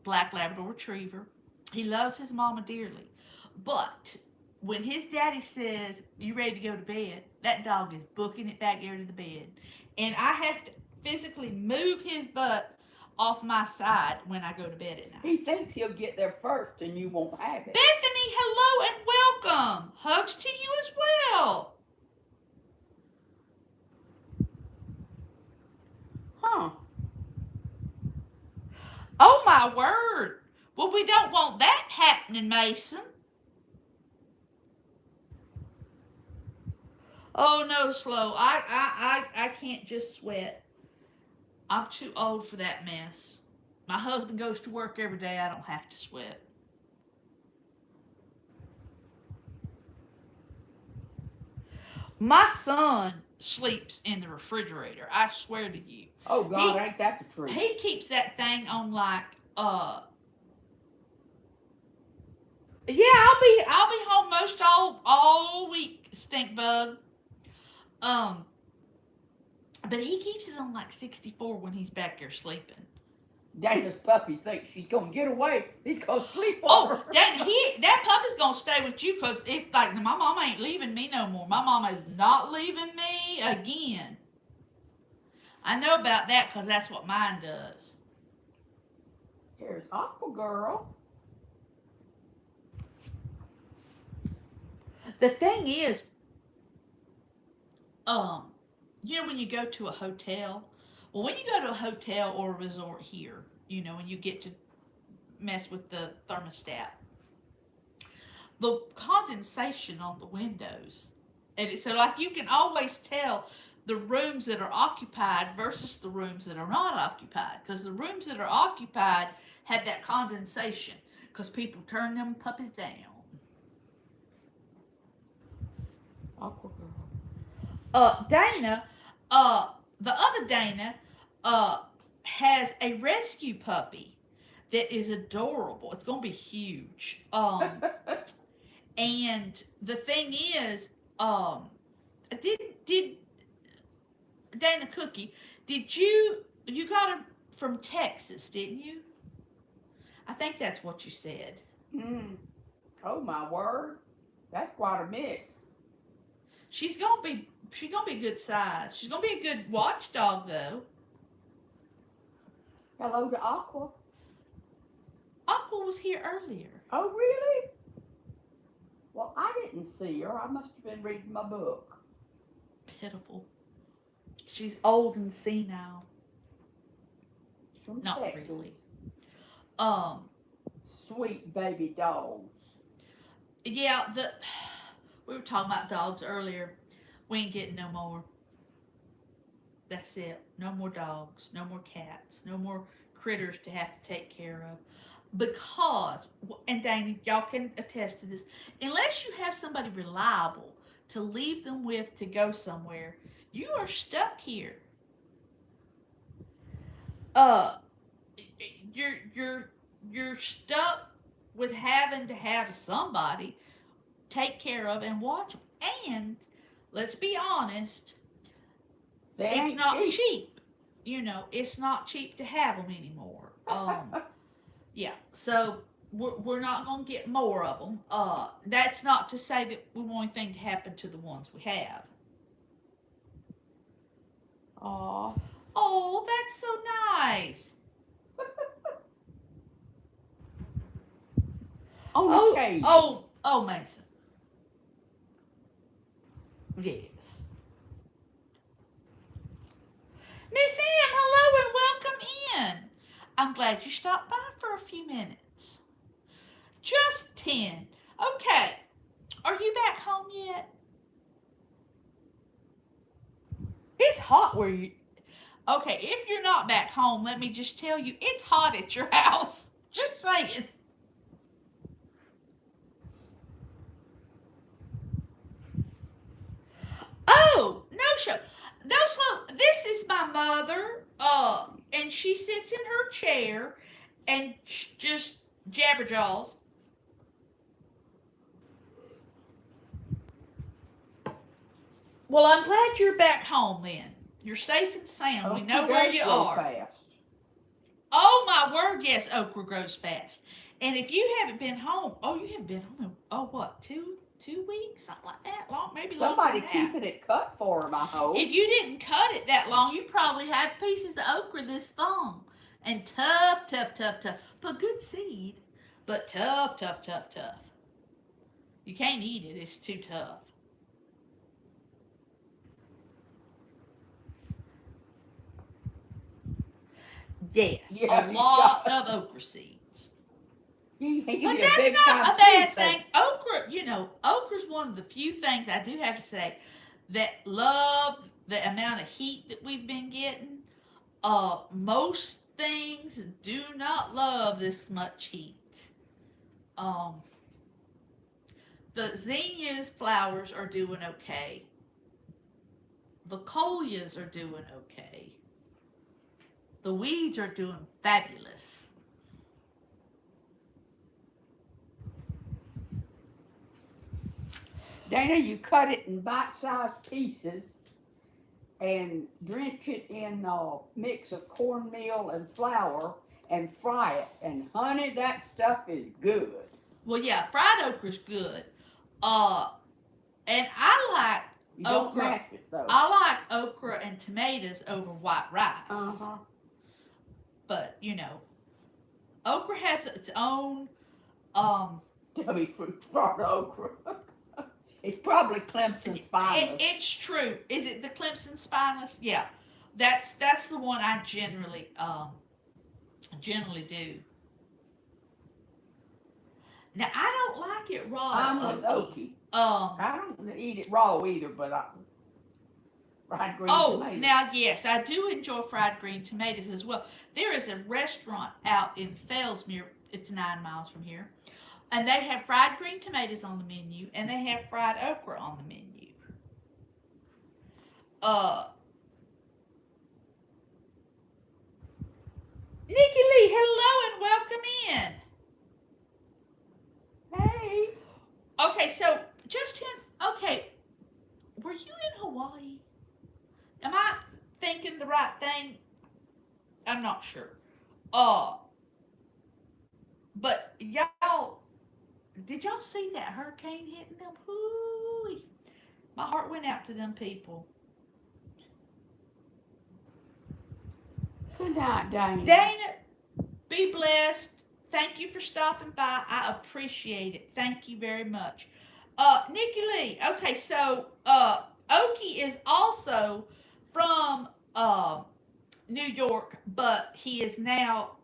Black Labrador Retriever. He loves his mama dearly. But when his daddy says, "You ready to go to bed?" that dog is booking it back there to the bed. And I have to physically move his butt off my side when I go to bed at night. He thinks he'll get there first and you won't have it. Bethany, hello and welcome. Hugs to you as well. Huh. Oh my word. Well, we don't want that happening, Mason. Oh no, Slow. I can't just sweat. I'm too old for that mess. My husband goes to work every day. I don't have to sweat. My son sleeps in the refrigerator. I swear to you. Oh God, ain't that the truth? He keeps that thing on like yeah, I'll be home most all week, Stink Bug. But he keeps it on like 64 when he's back there sleeping. Dana's puppy thinks she's gonna get away. He's gonna sleep on Oh, her. that puppy's gonna stay with you because it's like my mama ain't leaving me no more. My mama is not leaving me again. I know about that because that's what mine does. Here's Aqua Girl. The thing is, you know, when you go to a hotel, well, when you go to a hotel or a resort here, you know, and you get to mess with the thermostat, the condensation on the windows, and so like you can always tell the rooms that are occupied versus the rooms that are not occupied, because the rooms that are occupied have that condensation because people turn them puppies down. Aqua Girl. Dana, the other Dana, has a rescue puppy that is adorable. It's gonna be huge. And the thing is, did Dana Cookie, did you got her from Texas, didn't you? I think that's what you said. Oh my word. That's quite a mix. She's gonna be good size. She's gonna be a good watchdog though. Hello to Aqua. Aqua was here earlier. Oh really? Well, I didn't see her. I must have been reading my book. Pitiful. She's old and senile. From Not Texas. really. Sweet baby dogs. Yeah, we were talking about dogs earlier. We ain't getting no more. That's it. No more dogs. No more cats. No more critters to have to take care of. Because, and Dana, y'all can attest to this, unless you have somebody reliable to leave them with to go somewhere, you are stuck here. You're stuck with having to have somebody take care of and watch them. And let's be honest, it's not cheap. You know, it's not cheap to have them anymore. Yeah, so we're not going to get more of them. That's not to say that we want anything to happen to the ones we have. Aw. Oh, that's so nice. On the cage. Oh, Mason. Yes. Miss Ann, hello and welcome in. I'm glad you stopped by for a few minutes. Just 10. Okay. Are you back home yet? It's hot where you... Okay, if you're not back home, let me just tell you, it's hot at your house. Just saying. Oh, no show. No slow. This is my mother. And she sits in her chair and just jabberjaws. Well, I'm glad you're back home then. You're safe and sound. We know where you are. Fast. Oh my word, yes, okra grows fast. And if you haven't been home, you haven't been home in, what, two weeks? Something like that. Long, maybe Somebody longer than that. keeping it cut for him, I hope. If you didn't cut it that long, you probably have pieces of okra this long. And tough. But good seed. But tough. You can't eat it. It's too tough. Yes, Yeah, a lot of okra seeds. But But that's not a bad thing. Okra's one of the few things I do have to say that love the amount of heat that we've been getting. Most things do not love this much heat. The zinnias flowers are doing okay. The coleus are doing okay. The weeds are doing fabulous. Dana, you cut it in bite-sized pieces and drench it in a mix of cornmeal and flour and fry it. And honey, that stuff is good. Well, yeah, fried okra's good. And I You don't Okra. mash it though. like okra and tomatoes over white rice. Uh-huh. But you know, okra has its own. Dummy fruit fried okra. It's probably Clemson spineless. It's true. Is it the Clemson spineless? Yeah, that's the one I generally do. Now I don't like it raw. I'm with Okie. I don't eat it raw either, but fried green tomatoes. Now yes, I do enjoy fried green tomatoes as well. There is a restaurant out in Fellsmere. It's 9 miles from here, and they have fried green tomatoes on the menu, and they have fried okra on the menu. Nikki Lee, hello and welcome in. Hey. Okay, so okay, were you in Hawaii? Am I thinking the right thing? I'm not sure. But did y'all see that hurricane hitting them? Hoo-wee. My heart went out to them people. Good night, Dana. Dana, be blessed. Thank you for stopping by. I appreciate it. Thank you very much. Nikki Lee. Okay, so Okie is also from New York, but he is now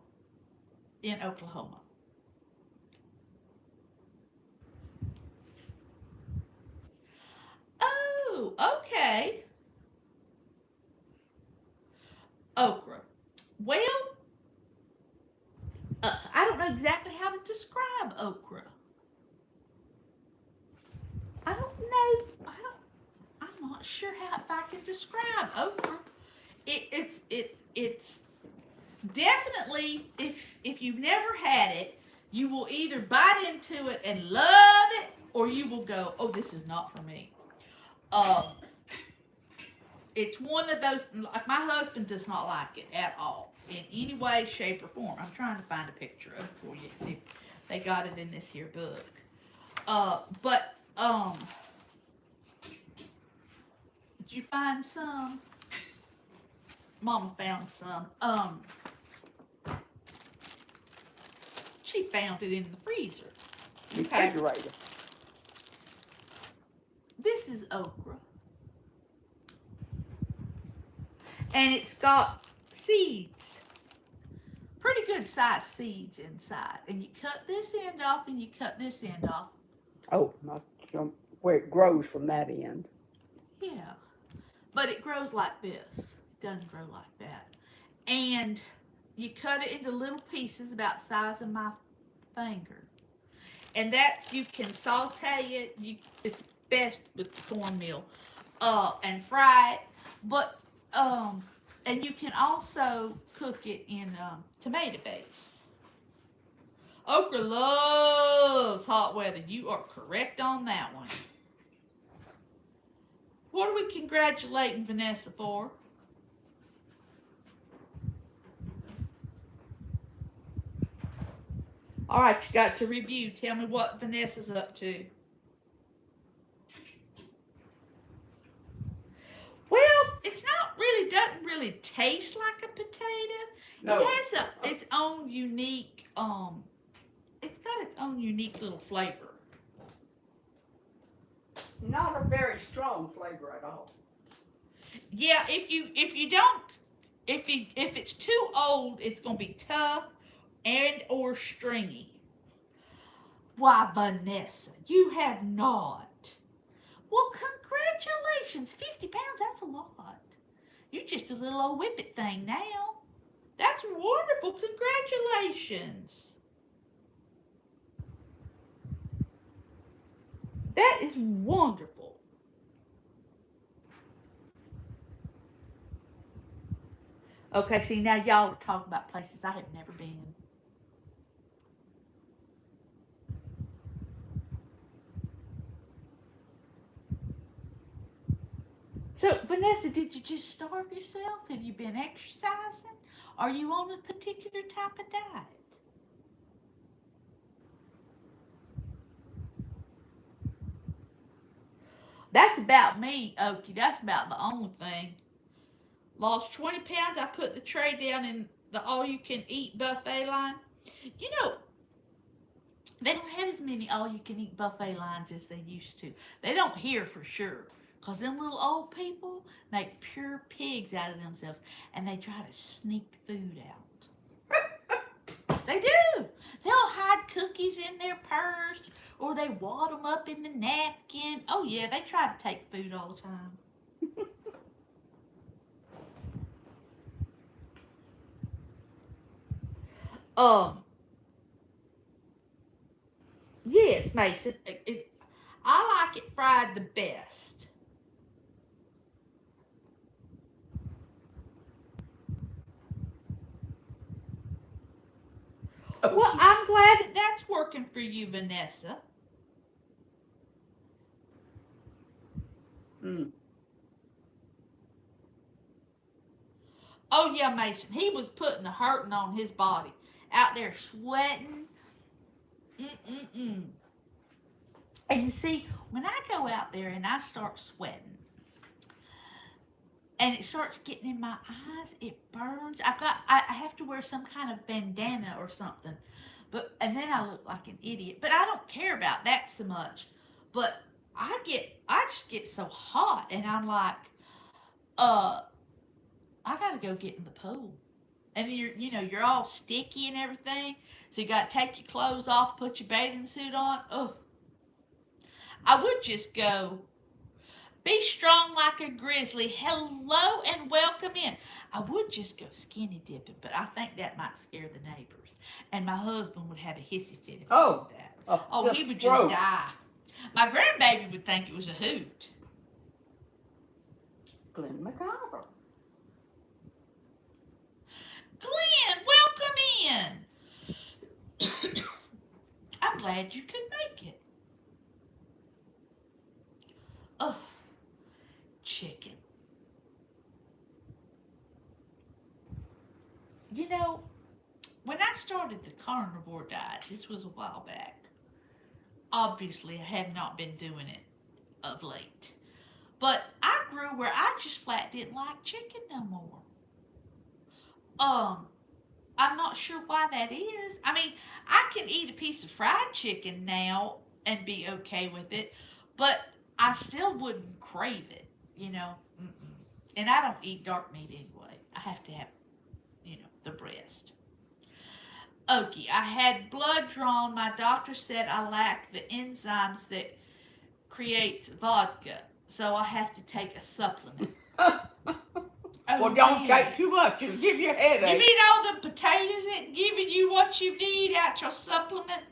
in Oklahoma. Oh, okay. Okra. Well, I don't know exactly how to describe okra. I'm not sure if I can describe okra. It's definitely, if you've never had it, you will either bite into it and love it, or you will go, oh, this is not for me. It's one of those, like my husband does not like it at all, in any way, shape, or form. I'm trying to find a picture of it for you, see if they got it in this here book. Did you find some? Mama found some. She found it in the freezer. Refrigerator. This is okra. And it's got seeds. Pretty good sized seeds inside. And you cut this end off and you cut this end off. Oh, where it grows from that end. Yeah. But it grows like this. It doesn't grow like that. And you cut it into little pieces about the size of my finger. And you can saute it. It's best with cornmeal. And fry it. But and you can also cook it in tomato base. Okra loves hot weather. You are correct on that one. What are we congratulating Vanessa for? All right, you got to review. Tell me what Vanessa's up to. Well, doesn't really taste like a potato. No. It has its own unique, it's got its own unique little flavor. Not a very strong flavor at all. Yeah, if it's too old, it's gonna be tough and or stringy. Why, Vanessa, you have not. Well, congratulations. 50 pounds, that's a lot. You're just a little old whippet thing now. That's wonderful. Congratulations. That is wonderful. Okay, see, now y'all are talking about places I have never been. So, Vanessa, did you just starve yourself? Have you been exercising? Are you on a particular type of diet? That's about me, Okie. That's about the only thing. Lost 20 pounds. I put the tray down in the all-you-can-eat buffet line. You know, they don't have as many all-you-can-eat buffet lines as they used to. They don't here for sure. Because them little old people make pure pigs out of themselves. And they try to sneak food out. They do. They'll hide cookies in their purse. Or they wad them up in the napkin. Oh yeah, they try to take food all the time. Yes, Mason. I like it fried the best. Well, I'm glad that that's working for you, Vanessa. Oh yeah, Mason. He was putting a hurting on his body. Out there sweating. Mm-mm-mm. And you see, when I go out there and I start sweating, and it starts getting in my eyes, it burns. I have to wear some kind of bandana or something. And then I look like an idiot. But I don't care about that so much. But I just get so hot, and I'm like, I gotta go get in the pool. And then you're all sticky and everything. So you gotta take your clothes off, put your bathing suit on. Oh, I would just go. Be strong like a grizzly. Hello and welcome in. I would just go skinny dipping, but I think that might scare the neighbors. And my husband would have a hissy fit if I did that. Oh, he would just die. My grandbaby would think it was a hoot. Glenn McIver. Glenn, welcome in. I'm glad you could make it. Oh, chicken. You know, when I started the carnivore diet, this was a while back. Obviously, I have not been doing it of late. But I grew where I just flat didn't like chicken no more. I'm not sure why that is. I mean, I can eat a piece of fried chicken now and be okay with it, but I still wouldn't crave it, you know. Mm-mm. And I don't eat dark meat anyway. I have to have, the breast. Okay, I had blood drawn. My doctor said I lack the enzymes that creates vodka, so I have to take a supplement. Well, don't take too much. It'll give you a headache. You mean all the potatoes ain't giving you what you need out your supplement?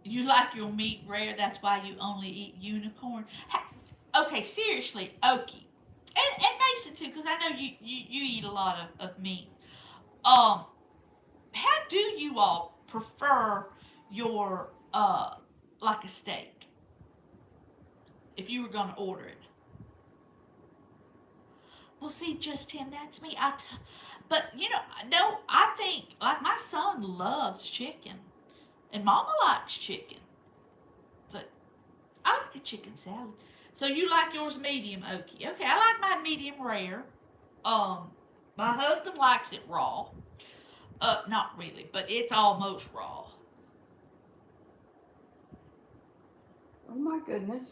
You like your meat rare, that's why you only eat unicorn? Okay, seriously, Okie. And Mason too, because I know you eat a lot of meat. How do you all prefer your like a steak? If you were gonna order it. Well, see, Justin, that's me. But no, I think like my son loves chicken, and Mama likes chicken. But I like a chicken salad. So you like yours medium, Okie? Okay, I like mine medium rare. My husband likes it raw. Not really, but it's almost raw. Oh my goodness.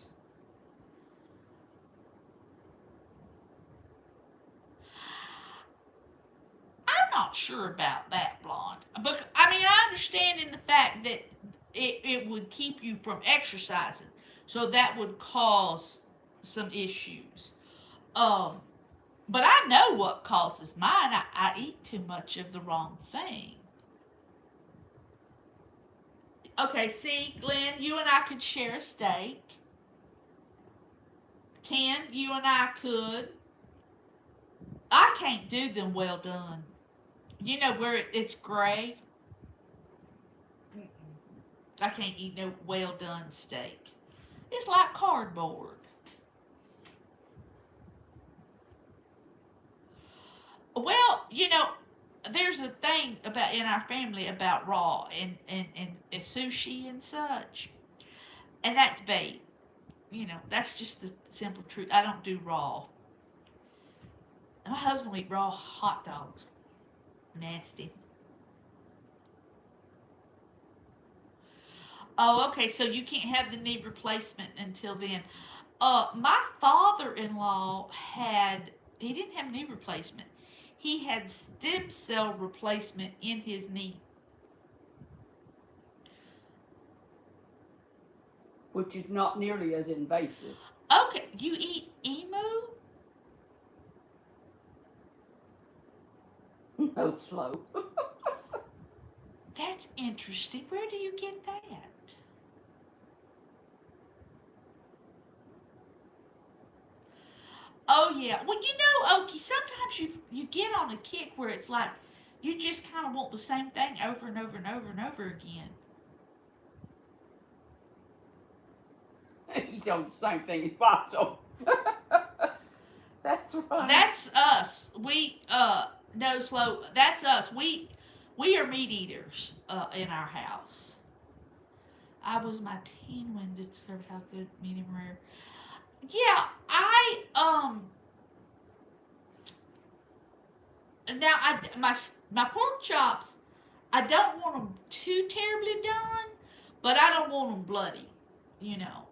I'm not sure about that, Blonde. But I mean, I understand in the fact that it would keep you from exercising, so that would cause some issues. But I know what causes mine. I eat too much of the wrong thing. Okay, see, Glenn, you and I could share a steak. 10, you and I could. I can't do them well done. You know where it's gray? Mm-mm. I can't eat no well done steak. It's like cardboard. Well, there's a thing about in our family about raw and sushi and such, and that's bait. That's just the simple truth. I don't do raw. My husband will eat raw hot dogs. Nasty. Oh, okay. So you can't have the knee replacement until then. My father-in-law had. He didn't have knee replacement. He had stem cell replacement in his knee. Which is not nearly as invasive. Okay, you eat emu? Oh, slow. That's interesting. Where do you get that? Oh yeah. Well, Okie, sometimes you get on a kick where it's like you just kind of want the same thing over and over and over and over again. He's on the same thing as Bosco. That's right. That's us. We no slow. That's us. We are meat eaters in our house. I was my teen when discovered how good medium rare. Yeah, I now my pork chops. I don't want them too terribly done, but I don't want them bloody. You know.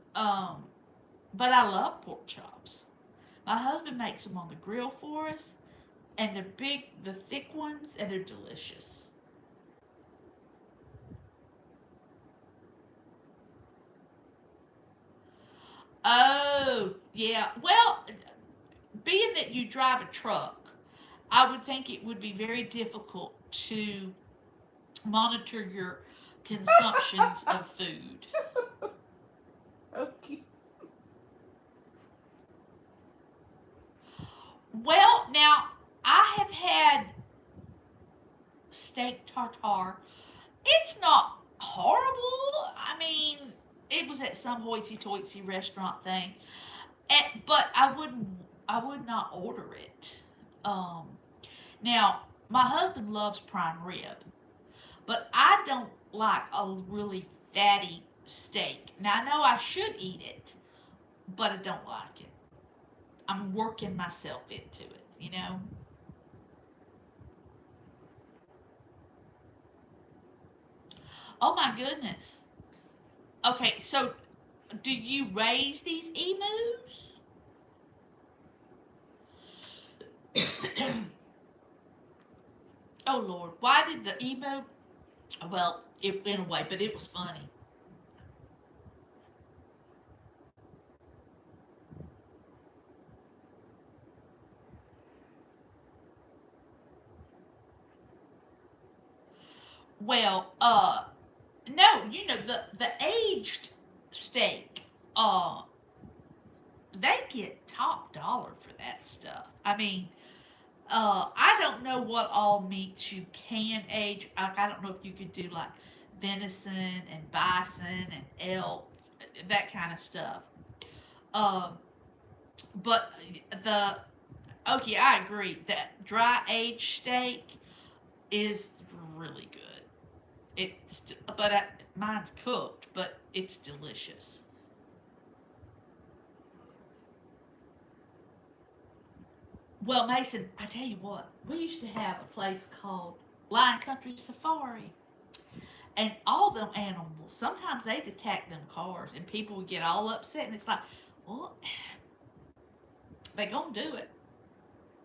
But I love pork chops. My husband makes them on the grill for us, and they're big, the thick ones, and they're delicious. Oh, yeah. Well, being that you drive a truck, I would think it would be very difficult to monitor your consumptions of food. Okay. Well, now, I have had steak tartare. It's not horrible. I mean, it was at some hoity-toity restaurant thing, but I would not order it. Now, my husband loves prime rib, but I don't like a really fatty steak. Now, I know I should eat it, but I don't like it. I'm working myself into it. Oh my goodness. Okay, so do you raise these emus? Oh Lord, why did the emu? Well, in a way, but it was funny. Well, no, the aged steak, they get top dollar for that stuff. I mean, I don't know what all meats you can age. Like, I don't know if you could do like venison and bison and elk, that kind of stuff. Um, but the okay, I agree that dry aged steak is really good. Mine's cooked, but it's delicious. Well, Mason, I tell you what, we used to have a place called Lion Country Safari, and all them animals. Sometimes they'd attack them cars, and people would get all upset, and it's like, well, they gonna do it.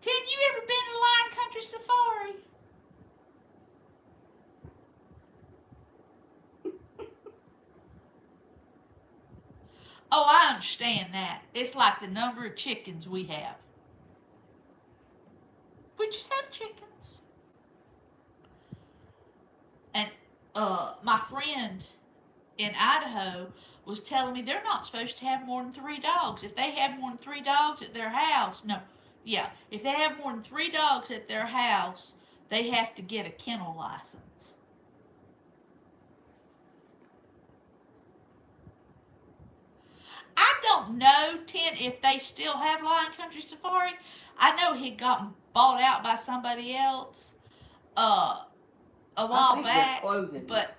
Tim, you ever been to Lion Country Safari? Oh, I understand that. It's like the number of chickens we have. We just have chickens. And my friend in Idaho was telling me they're not supposed to have more than 3 dogs. If they have more than 3 dogs at their house, no, Yeah, if they have more than 3 dogs at their house, they have to get a kennel license. I don't know, Ten, if they still have Lion Country Safari. I know he got bought out by somebody else uh, a I while think they're back, closing it. but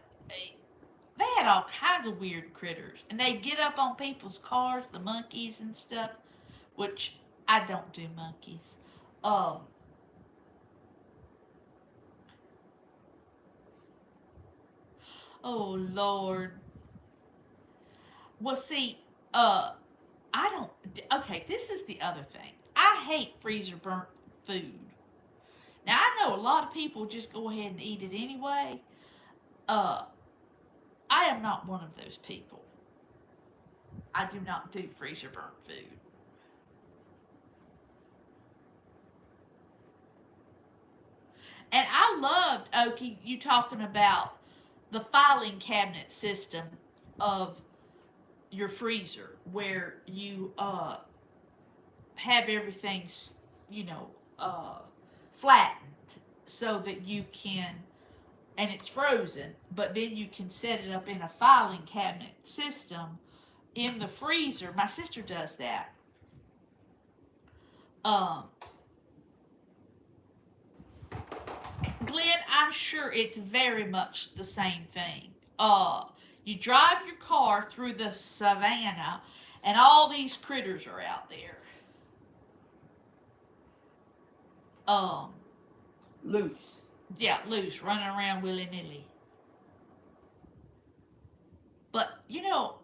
they had all kinds of weird critters, and they'd get up on people's cars, the monkeys and stuff, which I don't do monkeys. Um, oh Lord. Well, see, I don't. Okay, this is the other thing. I hate freezer burnt food. Now I know a lot of people just go ahead and eat it anyway. Uh, I am not one of those people. I do not do freezer burnt food. And I loved, Okie, you talking about the filing cabinet system of your freezer where you have everything, you know, flattened so that you can, and it's frozen, but then you can set it up in a filing cabinet system in the freezer. My sister does that. Um, Glenn, I'm sure it's very much the same thing. You drive your car through the savannah, and all these critters are out there. Um, Loose. yeah, loose, running around willy nilly. But you know,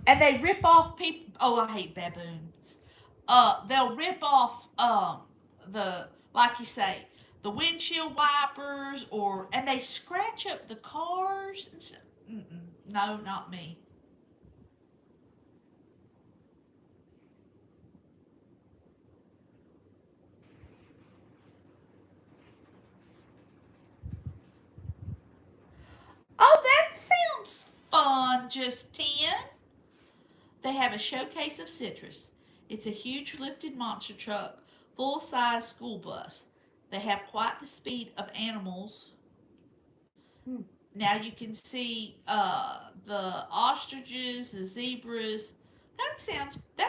and they rip off people. Oh, I hate baboons. They'll rip off the, like you say, the windshield wipers, and they scratch up the cars and stuff. Mm-mm, no, not me. Oh, that sounds fun, Justine. They have a showcase of citrus. It's a huge lifted monster truck, full size school bus. They have quite the speed of animals. Hmm. Now you can see the ostriches, the zebras. That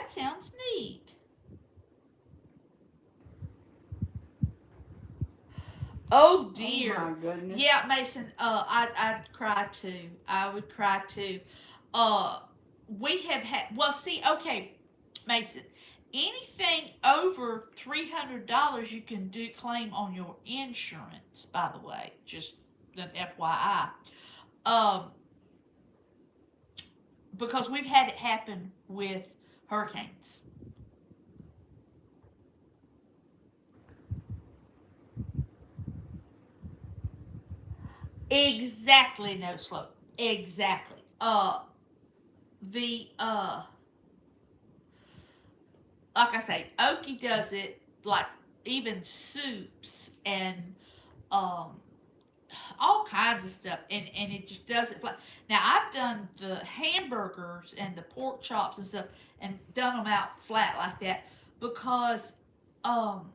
sounds neat. Oh dear. Oh my goodness. Yeah, Mason. I'd cry too. I would cry too. Uh, we have had. Well, see, okay, Mason. Anything over $300, you can do claim on your insurance. By the way, just an FYI. Um, because we've had it happen with hurricanes. Exactly, no slope. Exactly. The like I say, Okie does it like even soups and um all kinds of stuff, and it just does it flat. Now I've done the hamburgers and the pork chops and stuff, and done them out flat like that because um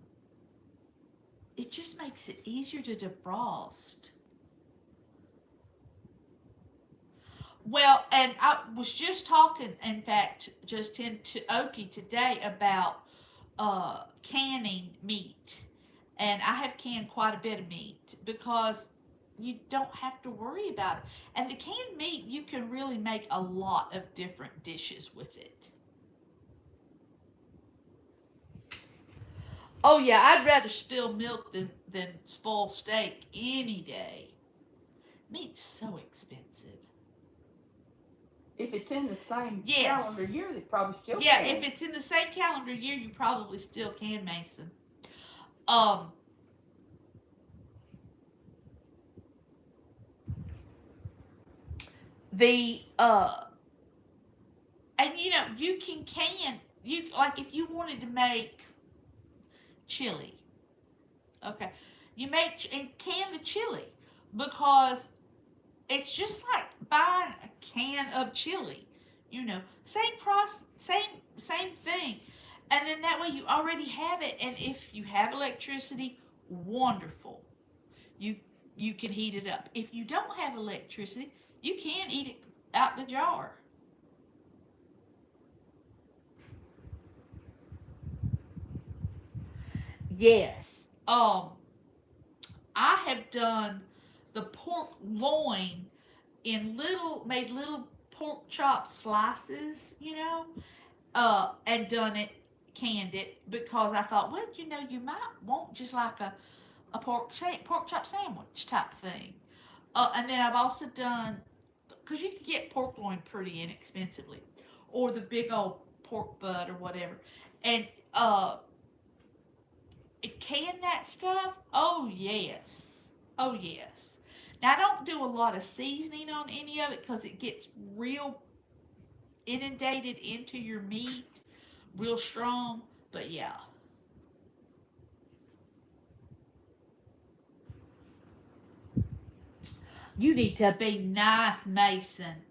it just makes it easier to defrost. Well, and I was just talking, in fact, just to Okie today about canning meat, and I have canned quite a bit of meat because you don't have to worry about it. And the canned meat, you can really make a lot of different dishes with it. Oh yeah, I'd rather spill milk than spoil steak any day. Meat's so expensive. If it's in the same Yes. calendar year, they probably still Yeah, can. if it's in the same calendar year, you probably still can, Mason. Um, the and you know you can you like if you wanted to make chili, okay, you make and can the chili because it's just like buying a can of chili. You know, same process, same thing. And then that way you already have it. And if you have electricity, wonderful. You you can heat it up. If you don't have electricity, you can eat it out the jar. Yes. I have done the pork loin in made little pork chop slices, and done it, canned it, because I thought, well, you might want just like a pork chop sandwich type thing. And then I've also done, because you can get pork loin pretty inexpensively, or the big old pork butt or whatever, and can that stuff. Oh yes, oh yes. Now I don't do a lot of seasoning on any of it because it gets real inundated into your meat, real strong. But yeah. You need to be nice, Mason.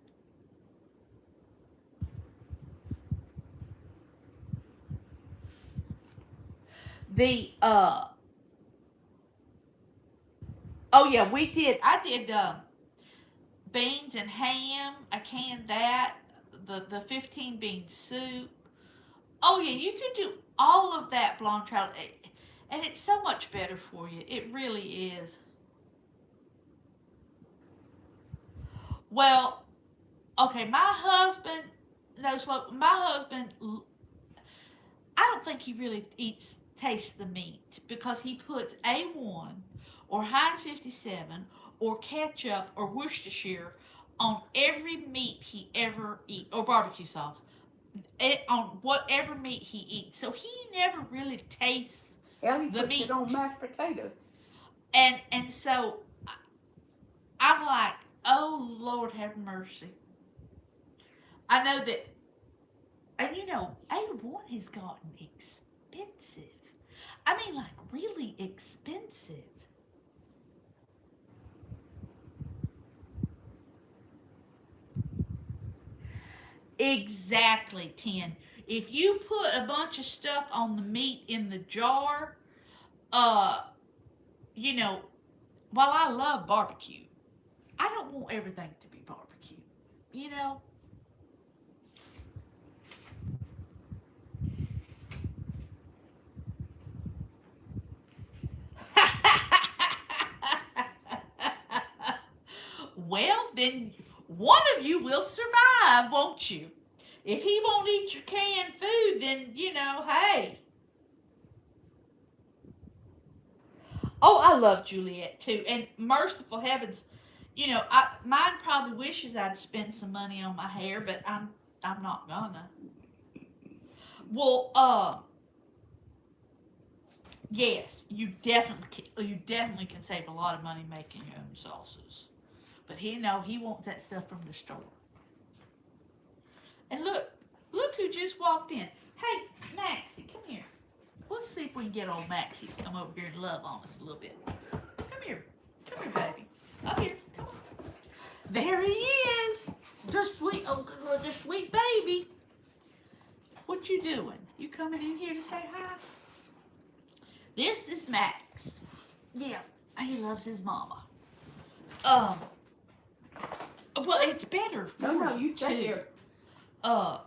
The oh yeah, we did. I did beans and ham. I canned that. The 15 bean soup. Oh yeah, you could do all of that, Blanchard, and it's so much better for you. It really is. Well, okay, my husband. No, slow. My husband. I don't think he really tastes the meat because he puts A1 or Heinz 57 or ketchup or Worcestershire on every meat he ever eats, or barbecue sauce, on whatever meat he eats. So he never really tastes Hell, he the puts meat. it on mashed potatoes. And so I'm like, oh Lord have mercy. I know that, and A1 has gotten expensive. I mean, like really expensive. Exactly, 10. If you put a bunch of stuff on the meat in the jar, uh, you know, while I love barbecue, I don't want everything to be barbecue, you know? Well, then one of you will survive, won't you? If he won't eat your canned food, then, hey. Oh, I love Juliet too. And merciful heavens, mine probably wishes I'd spend some money on my hair, but I'm not gonna. Well, yes, you definitely can save a lot of money making your own sauces. But he wants that stuff from the store. And look who just walked in. Hey, Maxie, come here. Let's see if we can get old Maxie to come over here and love on us a little bit. Come here, baby. Up here, come on. There he is, the sweet baby. What you doing? You coming in here to say hi? This is Max. Yeah, he loves his mama. Well, it's better for No, you too. stay here. Oh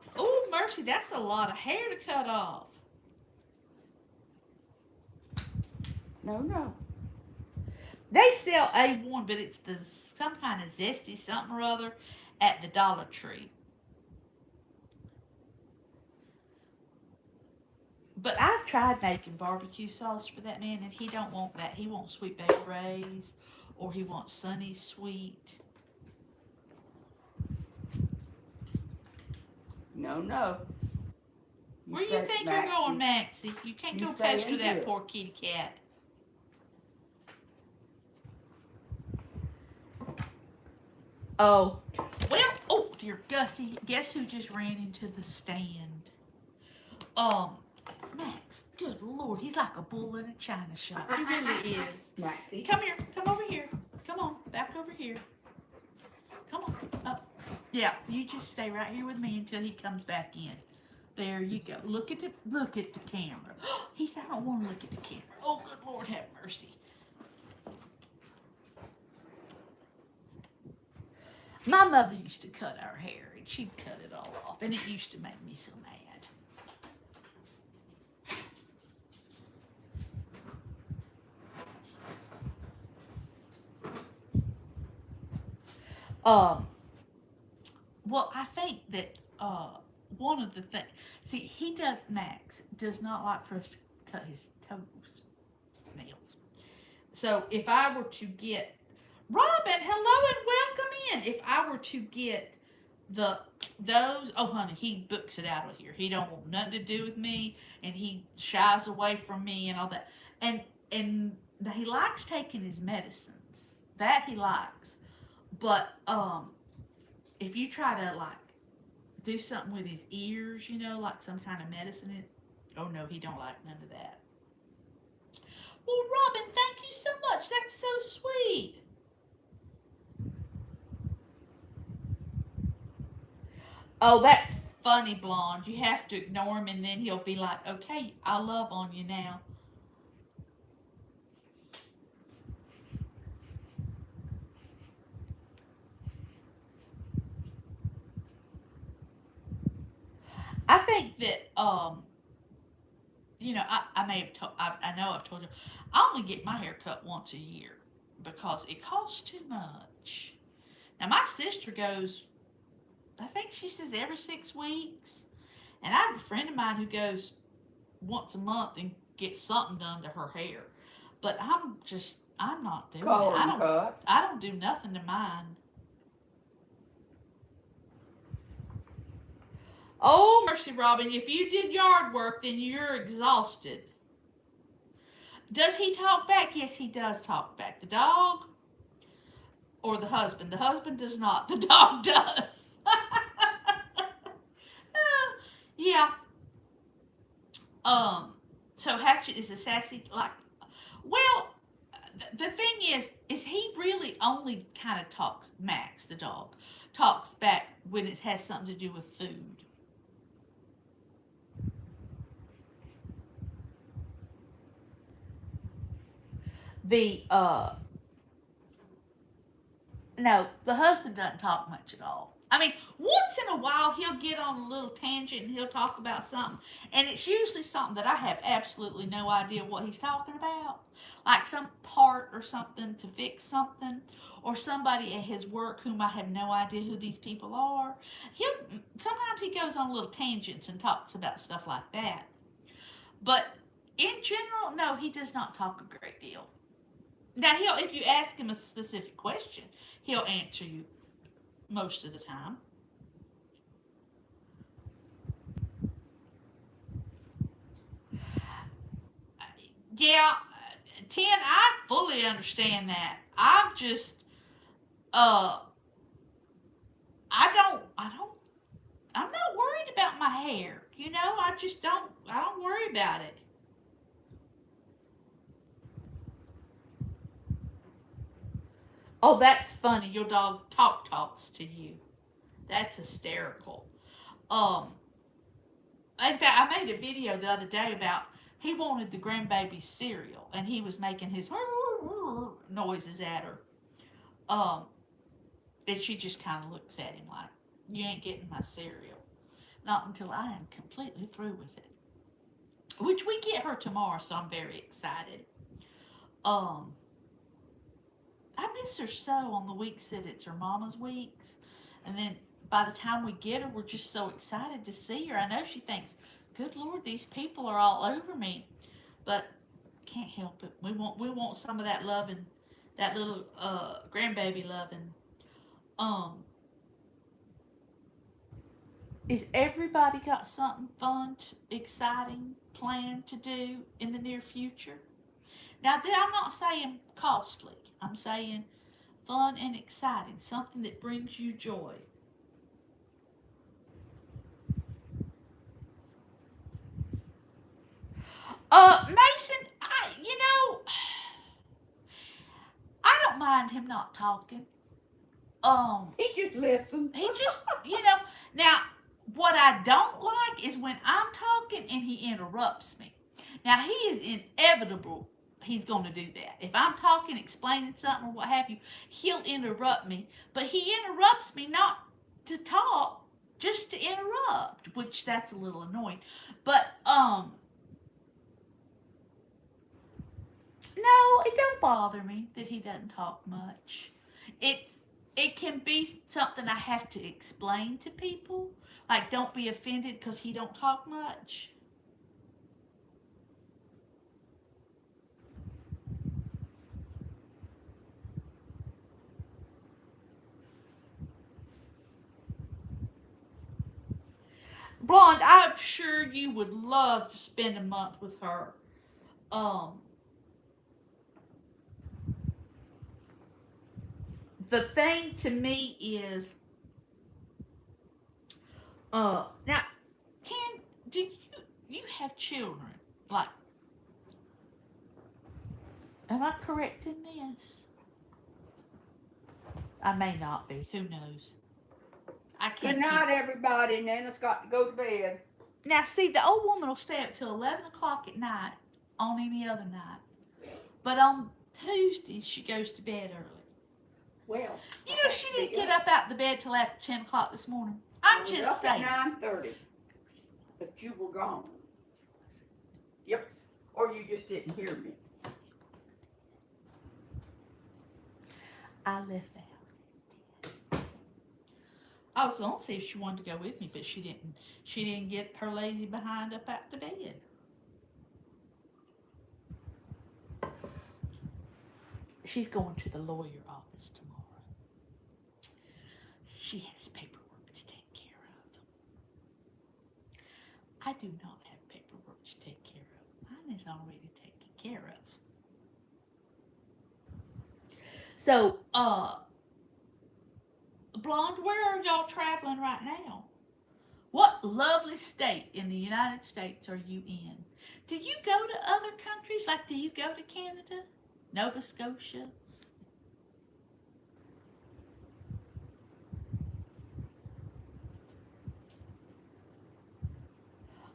mercy, that's a lot of hair to cut off. No. They sell A1, but it's some kind of zesty something or other at the Dollar Tree. But I've tried making barbecue sauce for that man, and he don't want that. He wants Sweet Baby Ray's, or he wants Sunny Sweet. No. Where you think you're going, Maxie? You can't go pester that here. poor kitty cat. Oh, well, oh dear Gussie, guess who just ran into the stand? Max, good Lord, he's like a bull in a china shop. He really is. Maxie. Come here, come over here. Come on, back over here. Come on, up. Yeah, you just stay right here with me until he comes back in. There you go. Look at the camera. He said, I don't want to look at the camera. Oh, good Lord, have mercy. My mother used to cut our hair, and she'd cut it all off, and it used to make me so mad. Well, I think that one of the things, see, Max does not like for us to cut his toes nails. So if I were to get, Robin, hello and welcome in. If I were to get those, oh honey, he books it out of here. He don't want nothing to do with me, and he shies away from me and all that. And he likes taking his medicines. That he likes. But if you try to like do something with his ears, you know, like some kind of medicine, oh no, he don't like none of that. Well, Robin, thank you so much. That's so sweet. Oh, that's funny, Blonde. You have to ignore him, and then he'll be like, okay, I love on you now. I think that, you know, I may have told, I know I've told you, I only get my hair cut once a year because it costs too much. Now, my sister goes, I think she says every 6 weeks. And I have a friend of mine who goes once a month and gets something done to her hair. But I'm not doing it. I don't do nothing to mine. Oh, mercy, Robin, if you did yard work, then you're exhausted. Does he talk back? Yes, he does talk back. The dog or the husband? The husband does not. The dog does. Yeah. So Hatchet is a sassy, like, well, the thing is he really only kind of talks, Max, the dog, talks back when it has something to do with food. No, the husband doesn't talk much at all. I mean, once in a while he'll get on a little tangent and he'll talk about something, and it's usually something that I have absolutely no idea what he's talking about, like some part or something to fix something, or somebody at his work whom I have no idea who these people are. Sometimes he goes on little tangents and talks about stuff like that, but in general, no, he does not talk a great deal. Now, if you ask him a specific question, he'll answer you most of the time. Yeah, 10, I fully understand that. I'm just, I'm not worried about my hair. You know, I don't worry about it. Oh, that's funny. Your dog talks to you. That's hysterical. In fact, I made a video the other day about he wanted the grandbaby cereal, and he was making his noises at her. And she just kind of looks at him like, you ain't getting my cereal. Not until I am completely through with it. Which we get her tomorrow, so I'm very excited. I miss her so on the weeks that it's her mama's weeks. And then by the time we get her, we're just so excited to see her. I know she thinks, good Lord, these people are all over me. But can't help it. We want some of that loving, that little grandbaby loving. Is everybody got something fun, exciting planned to do in the near future? Now, I'm not saying costly. I'm saying fun and exciting. Something that brings you joy. Mason, I don't mind him not talking. He just listens. He just, now, what I don't like is when I'm talking and he interrupts me. Now, he is inevitable. He's going to do that. If I'm talking, explaining something or what have you, he'll interrupt me. But he interrupts me not to talk, just to interrupt, which that's a little annoying. But no, it don't bother me that he doesn't talk much. It can be something I have to explain to people. Like, don't be offended because he don't talk much. Blonde, I'm sure you would love to spend a month with her. Um, the thing to me is, now, Ten, do you have children? Like, am I correct in this? I may not be. Who knows? I can't. Good night, everybody. Nana's got to go to bed. Now, see, the old woman will stay up till 11 o'clock at night on any other night. But on Tuesdays, she goes to bed early. Well, You know, she didn't get up out the bed till after 10 o'clock this morning. I'm I was just up saying. at 9:30, but you were gone. Yep. Or you just didn't hear me. I left the house. I was gonna see if she wanted to go with me, but she didn't. She didn't get her lazy behind up out the bed. She's going to the lawyer office tomorrow. She has paperwork to take care of. I do not have paperwork to take care of. Mine is already taken care of. So, Blonde, where are y'all traveling right now? What lovely state in the United States are you in? Do you go to other countries? Like, do you go to Canada? Nova Scotia?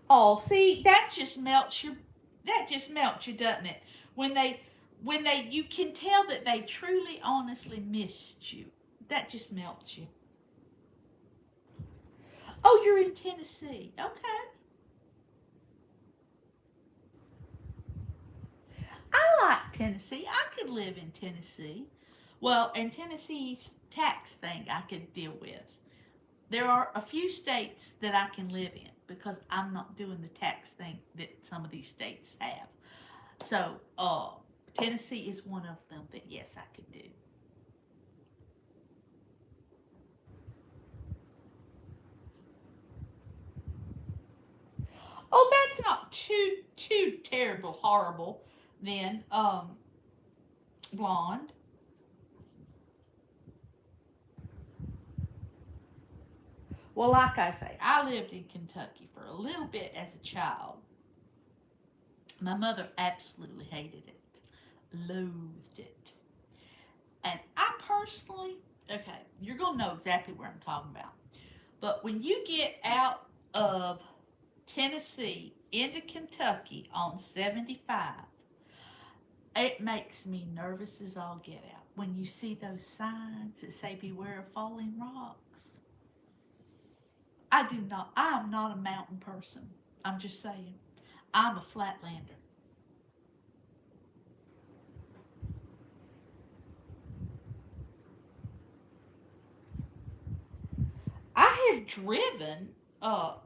Oh, see, that just melts you, doesn't it? When they, you can tell that they truly, honestly missed you. That just melts you. Oh, you're in Tennessee. Okay. I like Tennessee. I could live in Tennessee. Well, and Tennessee's tax thing I could deal with. There are a few states that I can live in because I'm not doing the tax thing that some of these states have. So, Tennessee is one of them that yes, I could do. Oh, that's not too terrible, horrible. Then, Blonde. Well, like I say, I lived in Kentucky for a little bit as a child. My mother absolutely hated it, loathed it. And I personally, okay, you're going to know exactly where I'm talking about. But when you get out of Tennessee into Kentucky on 75, it makes me nervous as all get out when you see those signs that say beware of falling rocks. I am not a mountain person. I'm just saying. I'm a flatlander. I have driven, well,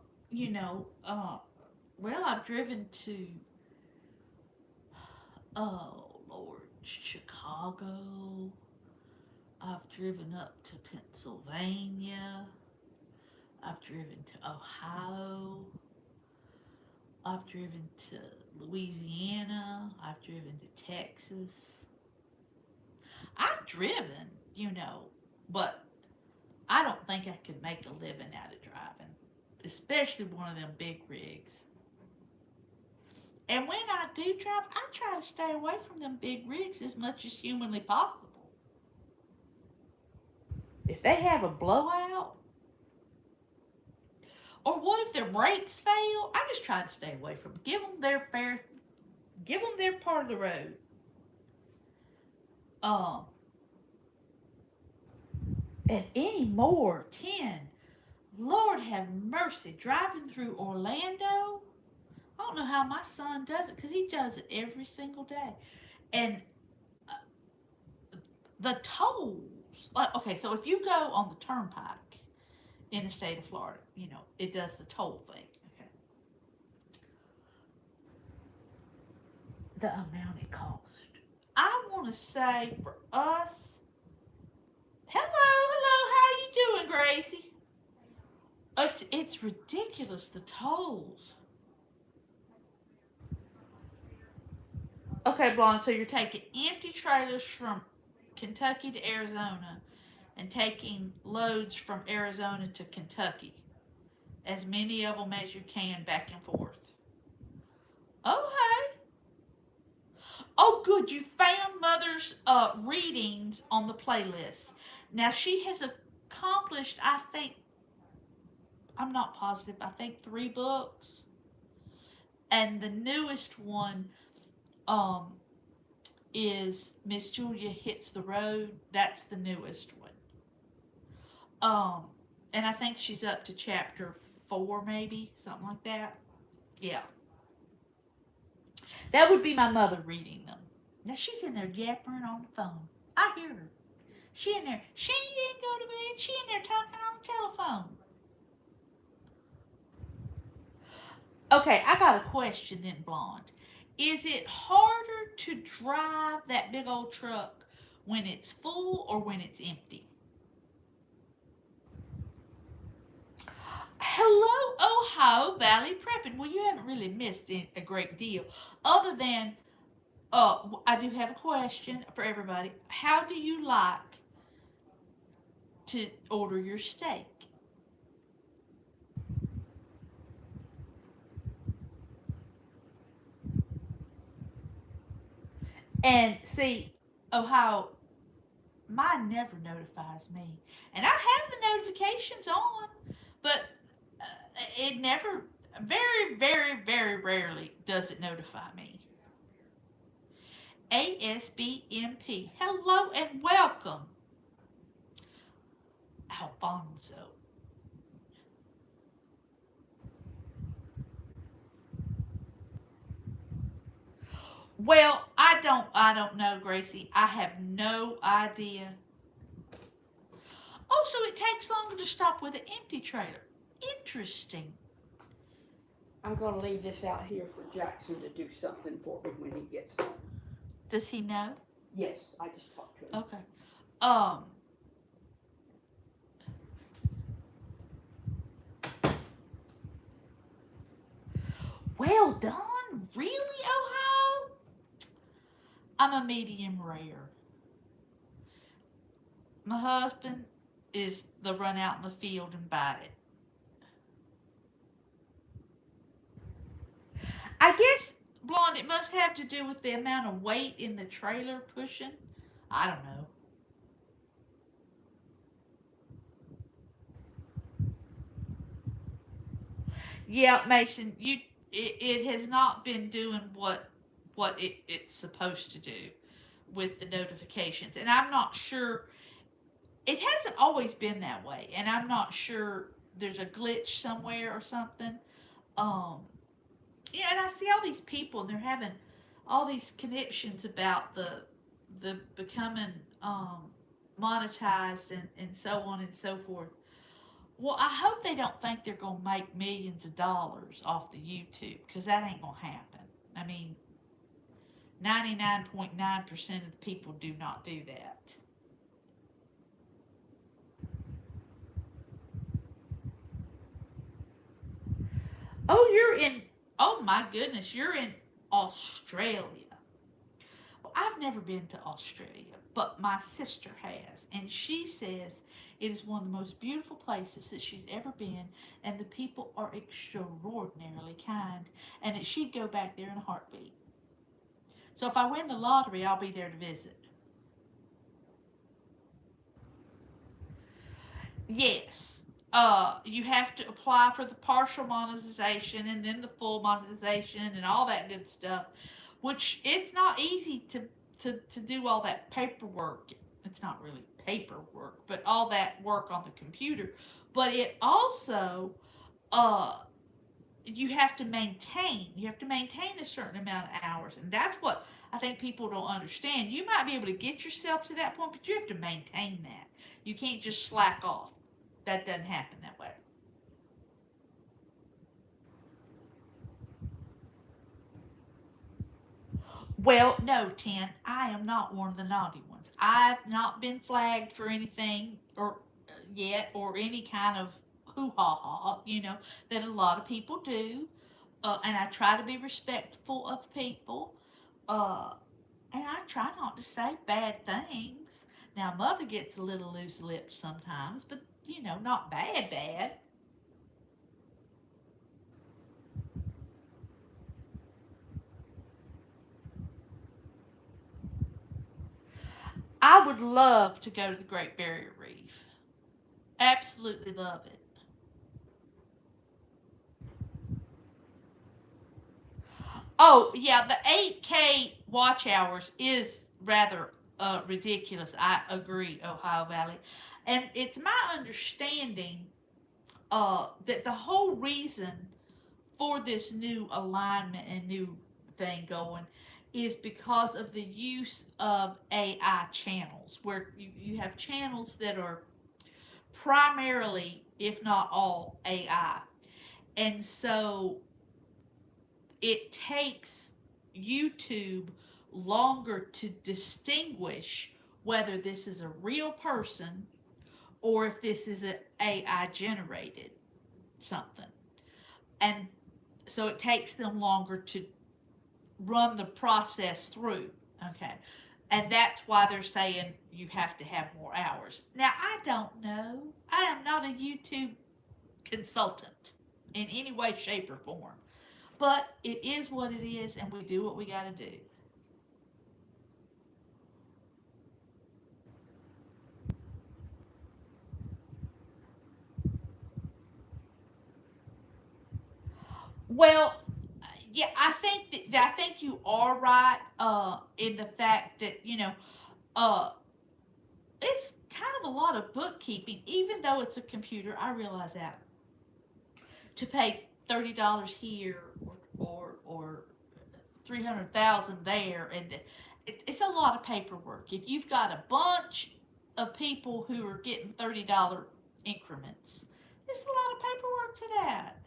I've driven to, oh Lord, Chicago. I've driven up to Pennsylvania. I've driven to Ohio. I've driven to Louisiana. I've driven to Texas. I've driven, but I don't think I could make a living out of driving, especially one of them big rigs. And when I do drive, I try to stay away from them big rigs as much as humanly possible. If they have a blowout, Or what if their brakes fail? I just try to stay away from them. Give them their part of the road. And anymore, 10. Lord have mercy, driving through Orlando. I don't know how my son does it because he does it every single day. And the tolls, like, okay, so if you go on the turnpike in the state of Florida, it does the toll thing. Okay. The amount it cost. I want to say for us, hello, how are you doing, Gracie? It's ridiculous, the tolls. Okay, Blonde, so you're taking empty trailers from Kentucky to Arizona and taking loads from Arizona to Kentucky. As many of them as you can back and forth. Okay. Oh, good. You found Mother's readings on the playlist. Now, she has accomplished, I think, I'm not positive, I think 3 books. And the newest one is Miss Julia Hits the Road. That's the newest one. And I think she's up to chapter 4, maybe, something like that. Yeah. That would be my mother reading them. Now she's in there yappering on the phone. I hear her. She in there. She didn't go to bed. She in there talking on the telephone. Okay, I got a question then, Blonde. Is it harder to drive that big old truck when it's full or when it's empty? Hello, Ohio Valley Prepping. Well, you haven't really missed a great deal. Other than, I do have a question for everybody. How do you like to order your steak? And see, Ohio, mine never notifies me. And I have the notifications on, but it never, very, very, very rarely does it notify me. ASBMP. Hello and welcome, Alfonso. Well, I don't know, Gracie. I have no idea. Oh, so it takes longer to stop with an empty trailer. Interesting. I'm gonna leave this out here for Jackson to do something for me when he gets home. Does he know? Yes, I just talked to him. Okay. Well done. Really, Ohio? I'm a medium rare. My husband is the run out in the field and bite it. I guess, Blonde, it must have to do with the amount of weight in the trailer pushing. I don't know. Yeah, Mason, it has not been doing what it's supposed to do with the notifications, and I'm not sure. It hasn't always been that way, and I'm not sure there's a glitch somewhere or something. Yeah, and I see all these people, and they're having all these conniptions about the becoming monetized and so on and so forth. Well, I hope they don't think they're going to make millions of dollars off the YouTube, because that ain't going to happen. I mean, 99.9% of the people do not do that. Oh my goodness, you're in Australia. Well, I've never been to Australia, but my sister has, and she says it is one of the most beautiful places that she's ever been, and the people are extraordinarily kind, and that she'd go back there in a heartbeat. So if I win the lottery, I'll be there to visit. Yes. you have to apply for the partial monetization and then the full monetization and all that good stuff, which it's not easy to do all that paperwork. It's not really paperwork, but all that work on the computer. But it also, uh, you have to maintain a certain amount of hours, and that's what I think people don't understand. You might be able to get yourself to that point, but you have to maintain that. You can't just slack off. That doesn't happen that way. Well, no, Ten, I am not one of the naughty ones. I've not been flagged for anything or yet, or any kind of hoo ha ha, that a lot of people do. And I try to be respectful of people. Uh, and I try not to say bad things. Now, Mother gets a little loose lipped sometimes, but not bad, bad. I would love to go to the Great Barrier Reef. Absolutely love it. Oh, yeah, the 8K watch hours is rather ridiculous. I agree, Ohio Valley. And it's my understanding that the whole reason for this new alignment and new thing going is because of the use of AI channels, where you have channels that are primarily, if not all, AI. And so it takes YouTube longer to distinguish whether this is a real person or if this is an AI generated something. And so it takes them longer to run the process through. Okay. And that's why they're saying you have to have more hours. Now, I don't know. I am not a YouTube consultant in any way, shape, or form. But it is what it is, and we do what we got to do. Well, yeah, I think you are right in the fact that uh, it's kind of a lot of bookkeeping, even though it's a computer. I realize that to pay $30 here or 300,000 there, and it's a lot of paperwork. If you've got a bunch of people who are getting $30 increments, it's a lot of paperwork to that.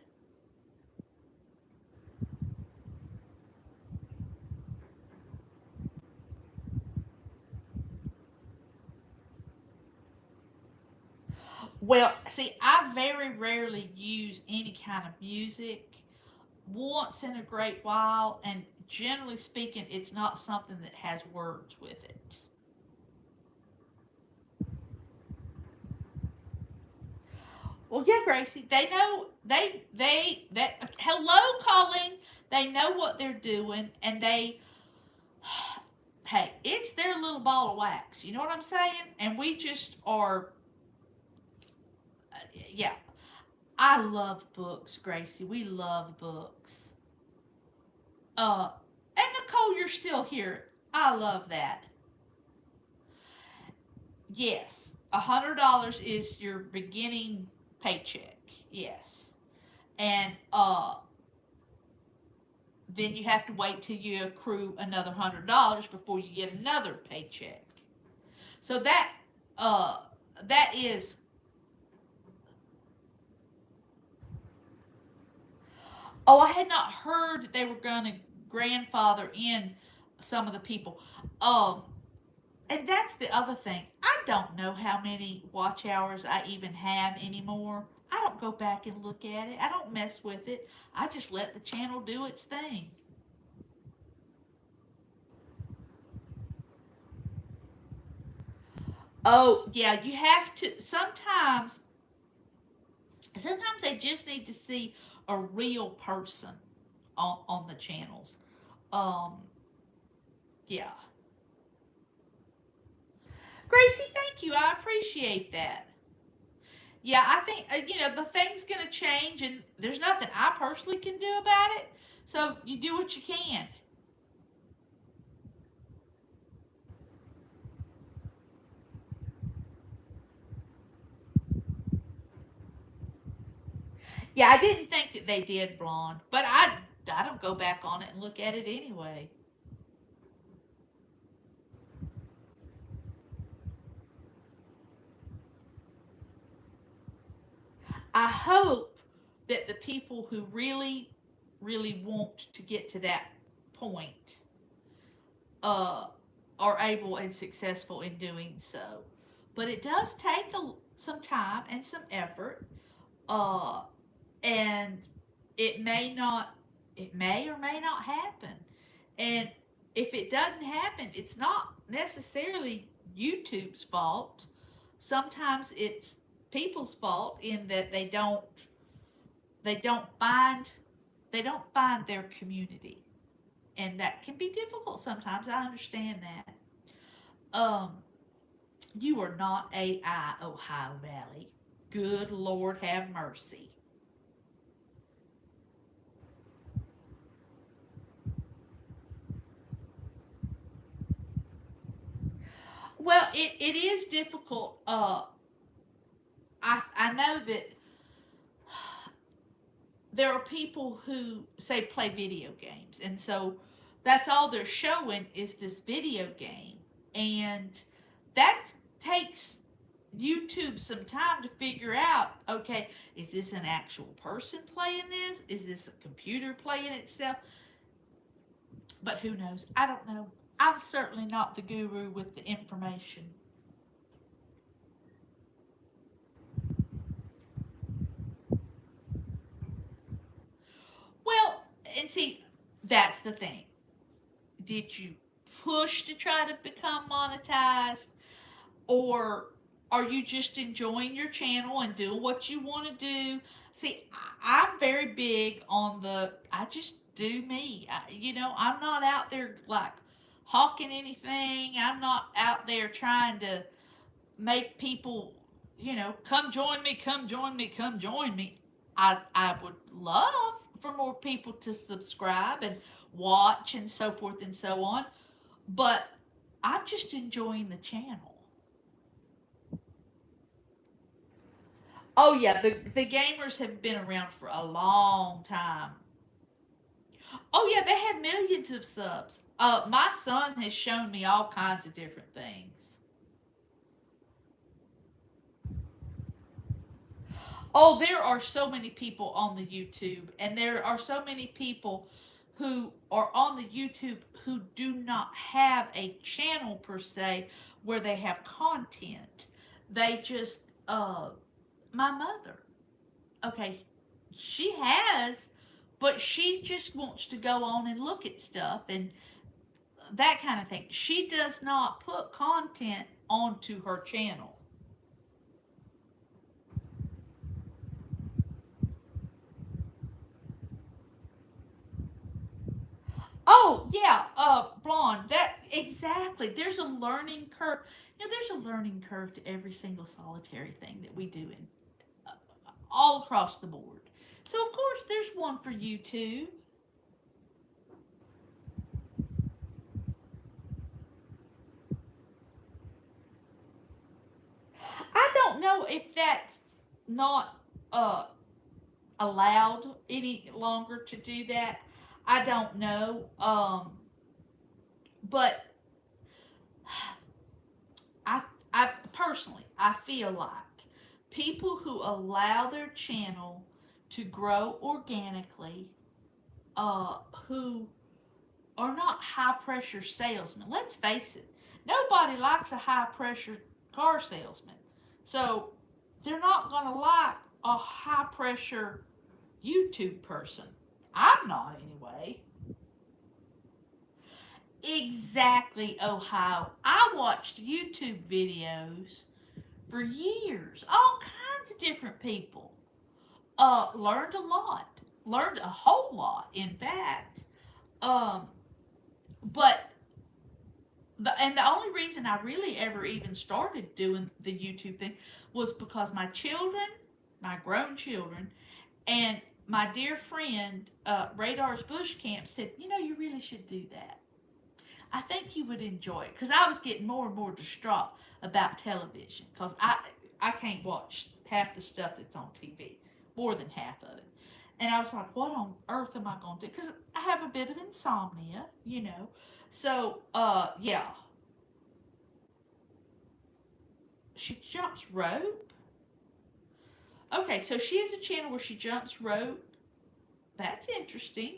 Well, see, I very rarely use any kind of music. Once in a great while, and generally speaking, it's not something that has words with it. Well, yeah, Gracie, they know they that hello calling. They know what they're doing, and they hey, it's their little ball of wax. You know what I'm saying? And we just are, yeah. I love books, Gracie. We love books. Uh, and Nicole, you're still here. I love that. Yes, $100 is your beginning paycheck. Yes, and then you have to wait till you accrue another $100 before you get another paycheck. So uh that is. Oh, I had not heard that they were going to grandfather in some of the people. Um, and that's the other thing. I don't know how many watch hours I even have anymore. I don't go back and look at it. I don't mess with it. I just let the channel do its thing. Oh, yeah, you have to sometimes they just need to see a real person on the channels. Um, yeah. Gracie, thank you. I appreciate that. Yeah, I think the thing's gonna change, and there's nothing I personally can do about it. So you do what you can. Yeah, I didn't think that they did blonde, but I don't go back on it and look at it anyway. I hope that the people who really, really want to get to that point uh, are able and successful in doing so. But it does take some time and some effort, uh, and it may not, it may or may not happen. And if it doesn't happen, it's not necessarily YouTube's fault. Sometimes it's people's fault in that they don't find they don't find their community, and that can be difficult sometimes. I understand that. um you are not AI, Ohio Valley. Good Lord have mercy. Well, it is difficult. I know that there are people who say play video games, and so that's all they're showing is this video game, and that takes YouTube some time to figure out, okay, is this an actual person playing this? Is this a computer playing itself? But who knows? I don't know. I'm certainly not the guru with the information. Well, and see, that's the thing. Did you push to try to become monetized? Or are you just enjoying your channel and doing what you want to do? See, I'm very big on I just do me. I'm not out there like hawking anything. I'm not out there trying to make people, come join me, come join me, come join me. I would love for more people to subscribe and watch and so forth and so on, but I'm just enjoying the channel. Oh yeah, the gamers have been around for a long time. Oh yeah, they have millions of subs. My son has shown me all kinds of different things. Oh, there are so many people on the YouTube, and there are so many people who are on the YouTube who do not have a channel per se where they have content. They just my mother. Okay, she has, but she just wants to go on and look at stuff and that kind of thing. She does not put content onto her channel. Oh yeah, blonde. That exactly. There's a learning curve. There's a learning curve to every single solitary thing that we do in uh, all across the board. So of course there's one for you too. I don't know if that's not allowed any longer to do that. I don't know. But I, I personally, I feel like people who allow their channel to grow organically, who are not high pressure salesmen. Let's face it, nobody likes a high pressure car salesman. So they're not going to like a high pressure YouTube person. I'm not anyway. Exactly, Ohio. I watched YouTube videos for years, all kinds of different people. Learned a lot, learned a whole lot, in fact. Um, but And the only reason I really ever even started doing the YouTube thing was because my children, my grown children, and my dear friend Radar's Bush Camp said, you really should do that. I think you would enjoy it because I was getting more and more distraught about television because I can't watch half the stuff that's on TV, more than half of it. And I was like, what on earth am I going to do? Because I have a bit of insomnia. So, yeah. She jumps rope? Okay, so she has a channel where she jumps rope. That's interesting.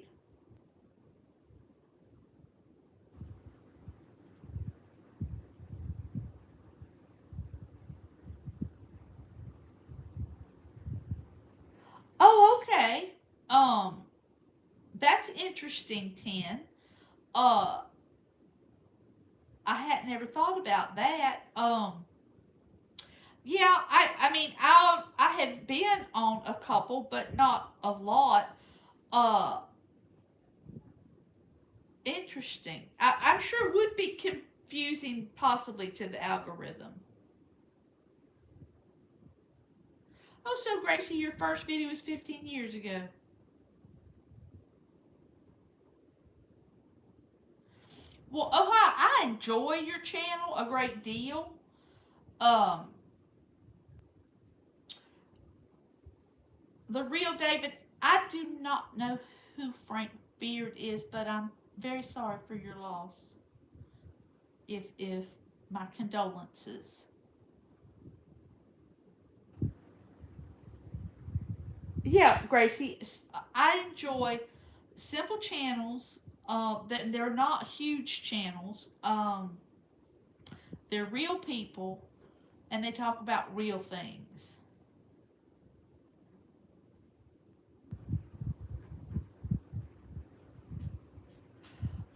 Oh, okay. That's interesting, 10. Uh, I hadn't ever thought about that. Yeah, I mean, I have been on a couple, but not a lot. Uh, Interesting. I'm sure it would be confusing, possibly, to the algorithm. Oh, so Gracie, your first video was 15 years ago. Well, oh, I enjoy your channel a great deal. Um, the real David, I do not know who Frank Beard is, but I'm very sorry for your loss. If my condolences. Yeah, Gracie, I enjoy simple channels. That they're not huge channels. They're real people, and they talk about real things.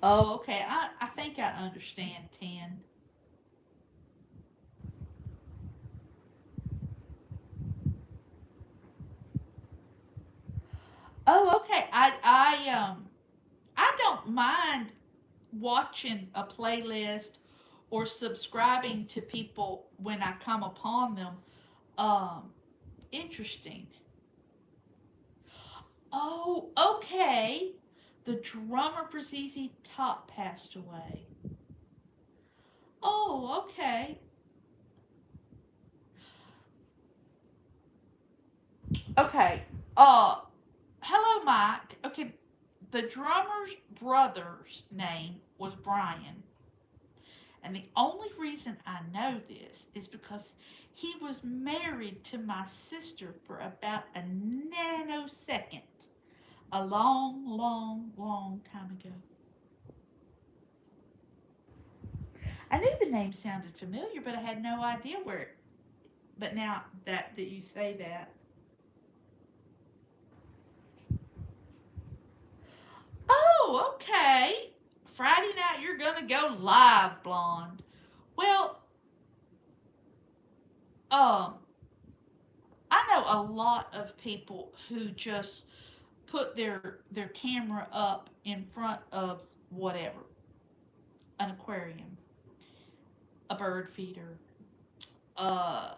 Oh, okay. I think I understand, 10. Oh, okay. I don't mind watching a playlist or subscribing to people when I come upon them. Um, Interesting. Oh, okay. The drummer for ZZ Top passed away. Oh, okay. Okay. Hello, Mike. Okay, the drummer's brother's name was Brian. And the only reason I know this is because he was married to my sister for about a nanosecond. A long, long, long time ago. I knew the name sounded familiar, but I had no idea where it. But now that you say that. Oh, okay. Friday night you're gonna go live, Blonde. Well, um, I know a lot of people who just put their camera up in front of whatever, an aquarium, a bird feeder, a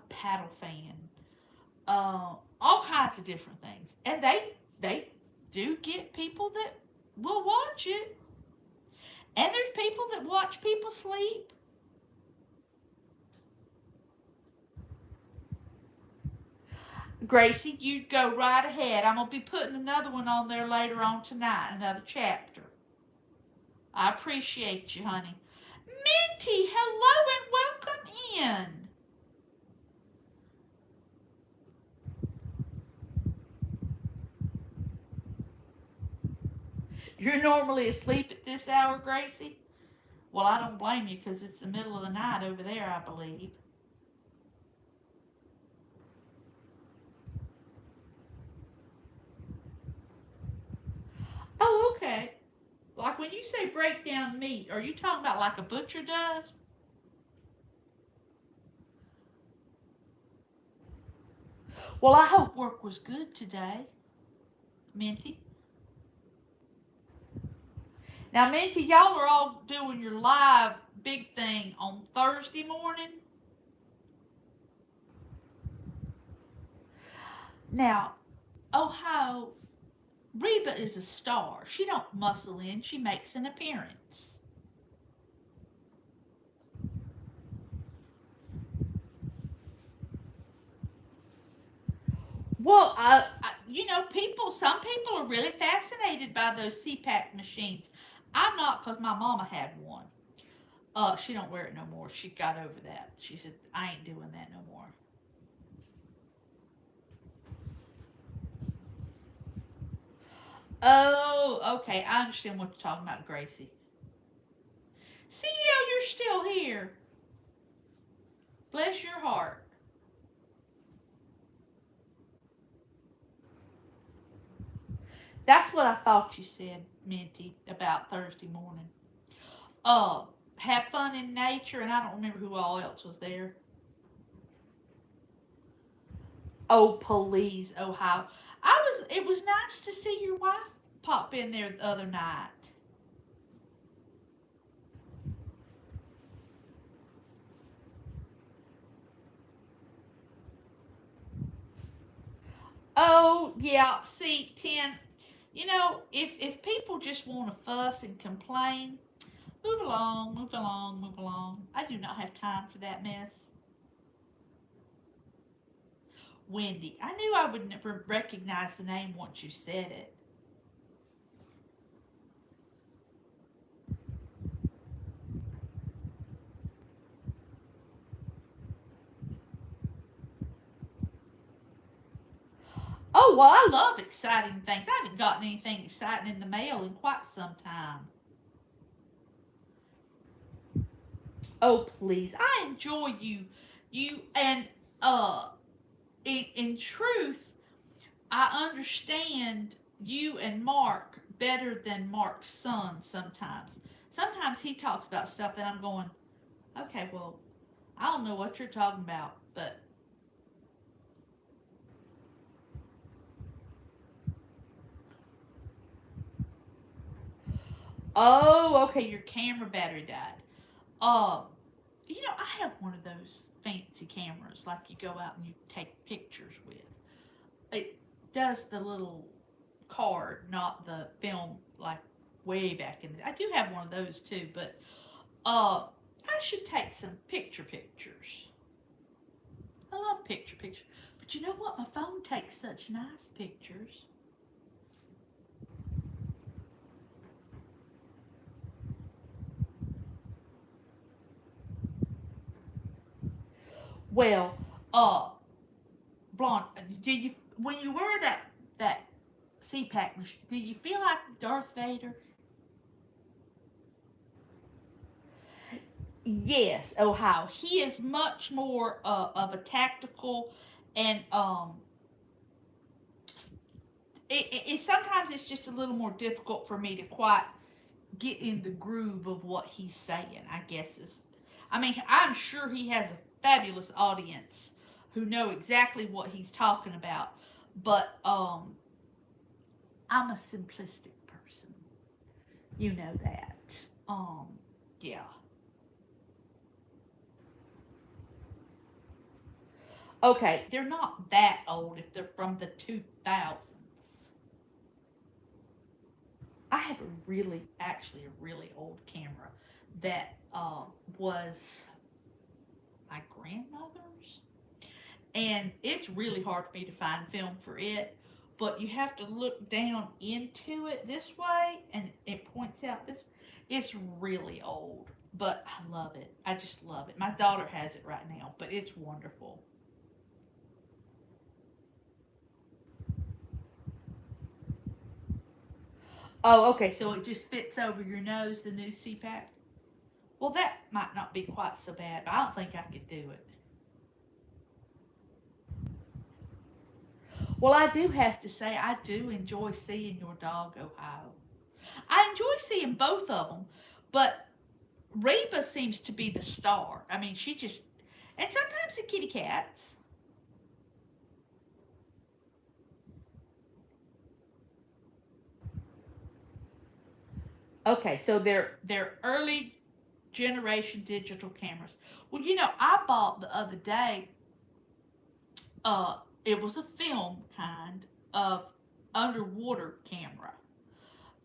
paddle fan, all kinds of different things, and they do get people that will watch it, and there's people that watch people sleep. Gracie, you go right ahead. I'm going to be putting another one on there later on tonight, another chapter. I appreciate you, honey. Minty, hello and welcome in. You're normally asleep at this hour, Gracie? Well, I don't blame you because it's the middle of the night over there, I believe. Oh, okay. Like when you say break down meat, are you talking about like a butcher does? Well, I hope work was good today, Minty. Now, Minty, y'all are all doing your live big thing on Thursday morning. Now, Ohio, Reba is a star. She don't muscle in. She makes an appearance. Well, Some people are really fascinated by those CPAP machines. I'm not, because my mama had one. She don't wear it no more. She got over that. She said, I ain't doing that no more. Oh, okay. I understand what you're talking about, Gracie. CEO, you're still here. Bless your heart. That's what I thought you said, Minty, about Thursday morning. Have fun in nature, and I don't remember who all else was there. Oh, please, Ohio. It was nice to see your wife pop in there the other night. Oh, yeah, see, 10, if people just want to fuss and complain, move along, move along, move along. I do not have time for that mess. Wendy. I knew I would never recognize the name once you said it. Oh, well, I love exciting things. I haven't gotten anything exciting in the mail in quite some time. Oh, please. I enjoy you. And, in truth, I understand you and Mark better than Mark's son sometimes. Sometimes he talks about stuff that I'm going, okay, well, I don't know what you're talking about, but. Oh, okay, your camera battery died. Um, I have one of those fancy cameras like you go out and you take pictures with. It does the little card, not the film like way back in the I do have one of those too, but I should take some pictures. I love pictures. But you know what? My phone takes such nice pictures. Well, blonde, did you when you wear that CPAC machine? Did you feel like Darth Vader? Yes, Ohio. He is much more of a tactical, and sometimes it's just a little more difficult for me to quite get in the groove of what he's saying. I guess I'm sure he has a fabulous audience who know exactly what he's talking about, but I'm a simplistic person. You know that. Yeah. Okay, they're not that old if they're from the 2000s. I have actually a really old camera that was my grandmother's. And it's really hard for me to find film for it, but you have to look down into it this way and it points out this. It's really old, but I love it. I just love it. My daughter has it right now, but it's wonderful. Oh, okay. So it just fits over your nose, the new CPAC? Well, that might not be quite so bad, but I don't think I could do it. Well, I do have to say, I do enjoy seeing your dog, Ohio. I enjoy seeing both of them, but Reba seems to be the star. I mean, she just. And sometimes the kitty cats. Okay, so they're early generation digital cameras. Well, I bought the other day, it was a film kind of underwater camera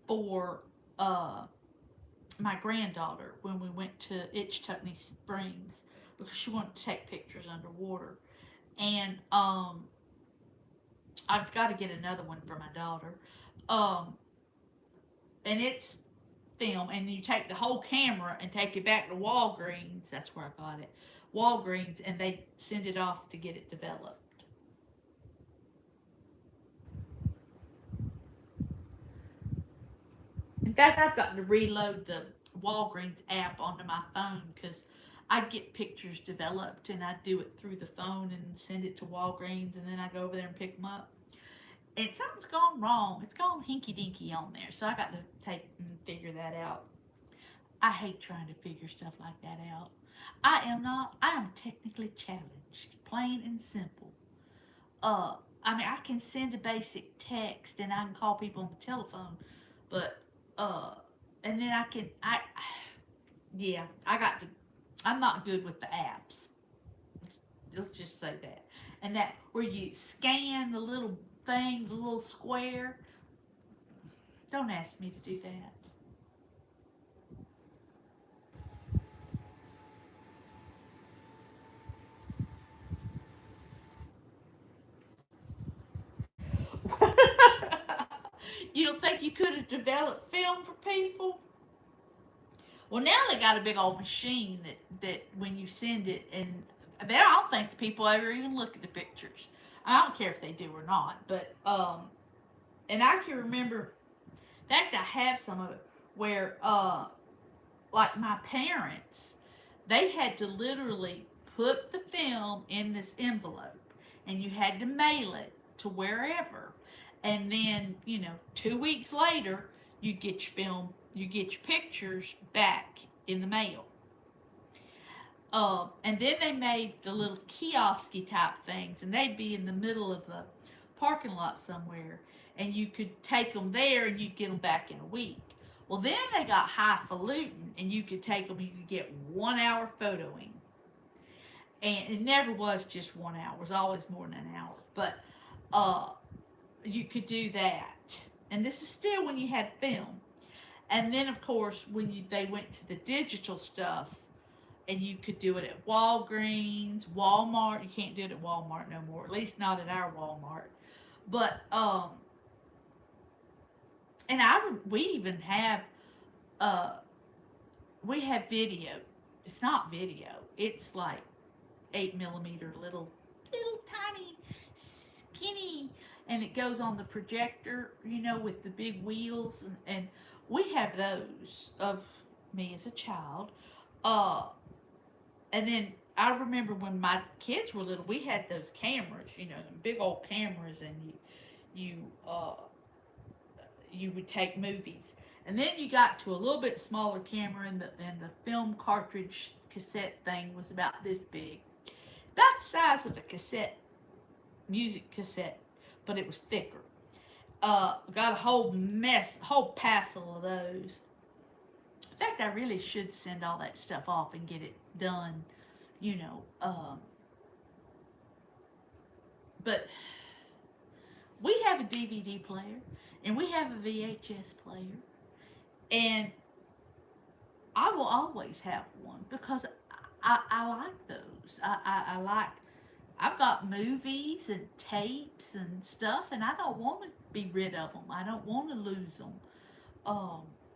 for my granddaughter when we went to Itchtuckney Springs because she wanted to take pictures underwater. And I've got to get another one for my daughter. Um, and it's film, and you take the whole camera and take it back to Walgreens. That's where I got it. Walgreens, and they send it off to get it developed. In fact, I've got to reload the Walgreens app onto my phone because I get pictures developed and I do it through the phone and send it to Walgreens, and then I go over there and pick them up. And something's gone wrong. It's gone hinky dinky on there, so I got to take and figure that out. I hate trying to figure stuff like that out. I am technically challenged, plain and simple. I can send a basic text and I can call people on the telephone, but and then I'm not good with the apps. Let's just say that. And that where you scan the little thing, the little square. Don't ask me to do that. You don't think you could have developed film for people? Well, now they got a big old machine that when you send it, and I don't think the people ever even look at the pictures. I don't care if they do or not, but and I can remember. In fact, I have some of it where like my parents, they had to literally put the film in this envelope, and you had to mail it to wherever, and then 2 weeks later you get your film, you get your pictures back in the mail. And then they made the little kiosky type things, and they'd be in the middle of the parking lot somewhere, and you could take them there and you'd get them back in a week. Well, then they got highfalutin, and you could take them and you could get 1 hour photoing. And it never was just 1 hour, it was always more than an hour. But you could do that. And this is still when you had film. And then, of course, when they went to the digital stuff, and you could do it at Walgreens, Walmart. You can't do it at Walmart no more, at least not at our Walmart. But and we even have we have video. It's not video. It's like 8mm little tiny skinny, and it goes on the projector, with the big wheels, and we have those of me as a child. And then I remember when my kids were little, we had those cameras, big old cameras, and you would take movies. And then you got to a little bit smaller camera, and the film cartridge cassette thing was about this big, about the size of a music cassette, but it was thicker. Got a whole passel of those. In fact, I really should send all that stuff off and get it done, but we have a DVD player and we have a VHS player, and I will always have one because I like those. I've got movies and tapes and stuff, and I don't want to be rid of them. I don't want to lose them.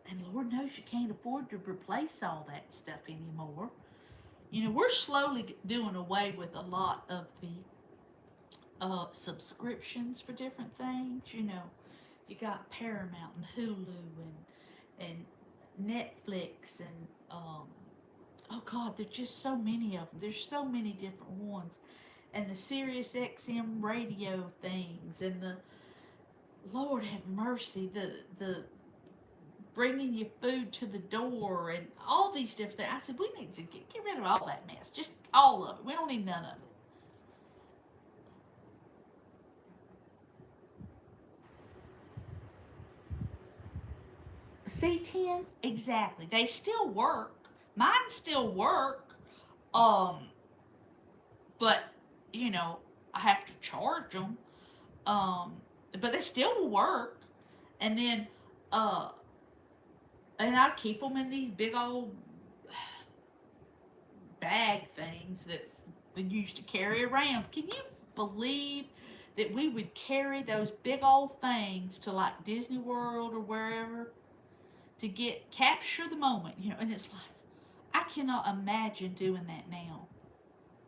And Lord knows you can't afford to replace all that stuff anymore. We're slowly doing away with a lot of the subscriptions for different things. You got Paramount and Hulu and Netflix and oh God, there's just so many of them. There's so many different ones, and the Sirius XM radio things, and the Lord have mercy, the bringing your food to the door, and all these different things. I said, we need to get rid of all that mess. Just all of it. We don't need none of it. C10? Exactly. They still work. Mine still work, but you know, I have to charge them. But they still will work. And then, uh, and I keep them in these big old bag things that we used to carry around. Can you believe that we would carry those big old things to like Disney World or wherever to get capture the moment, you know? And it's like I cannot imagine doing that now.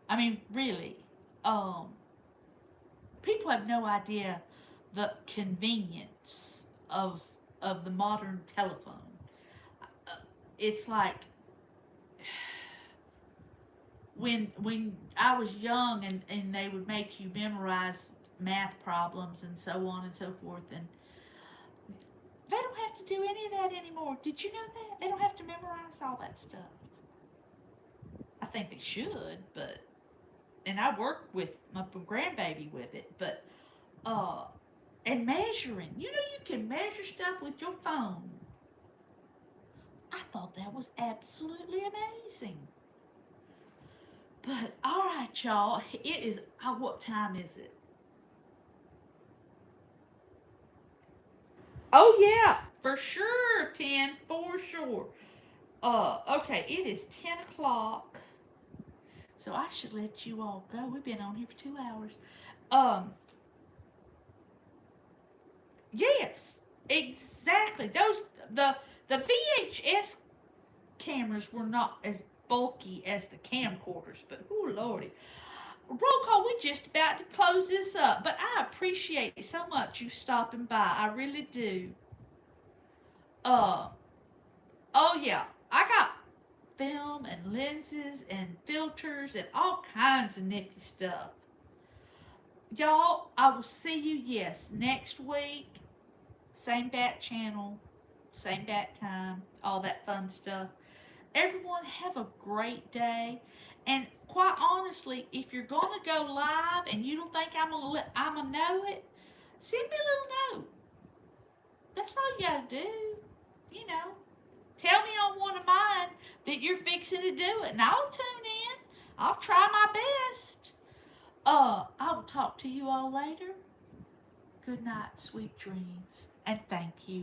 I mean, really, um, people have no idea the convenience of the modern telephone. Uh, it's like when I was young and they would make you memorize math problems and so on and so forth, and they don't have to do any of that anymore. Did you know that? They don't have to memorize all that stuff. I think they should, but and I work with my grandbaby with it, but uh and measuring. You know you can measure stuff with your phone. I thought that was absolutely amazing. But all right, y'all. It is. What time is it? Oh yeah. For sure, 10. For sure. Okay. It is 10 o'clock. So I should let you all go. We've been on here for 2 hours. Yes, exactly. The VHS cameras were not as bulky as the camcorders, but oh lordy. Roll call, we're just about to close this up, but I appreciate it so much you stopping by. I really do. Uh, oh yeah, I got film and lenses and filters and all kinds of nifty stuff. Y'all, I will see you, yes, next week. Same bat channel, same bat time, all that fun stuff. Everyone have a great day. And quite honestly, if you're gonna go live and you don't think I'm gonna know it, send me a little note. That's all you gotta do. You know, tell me on one of mine that you're fixing to do it, and I'll tune in. I'll try my best. I will talk to you all later. Good night, sweet dreams, and thank you.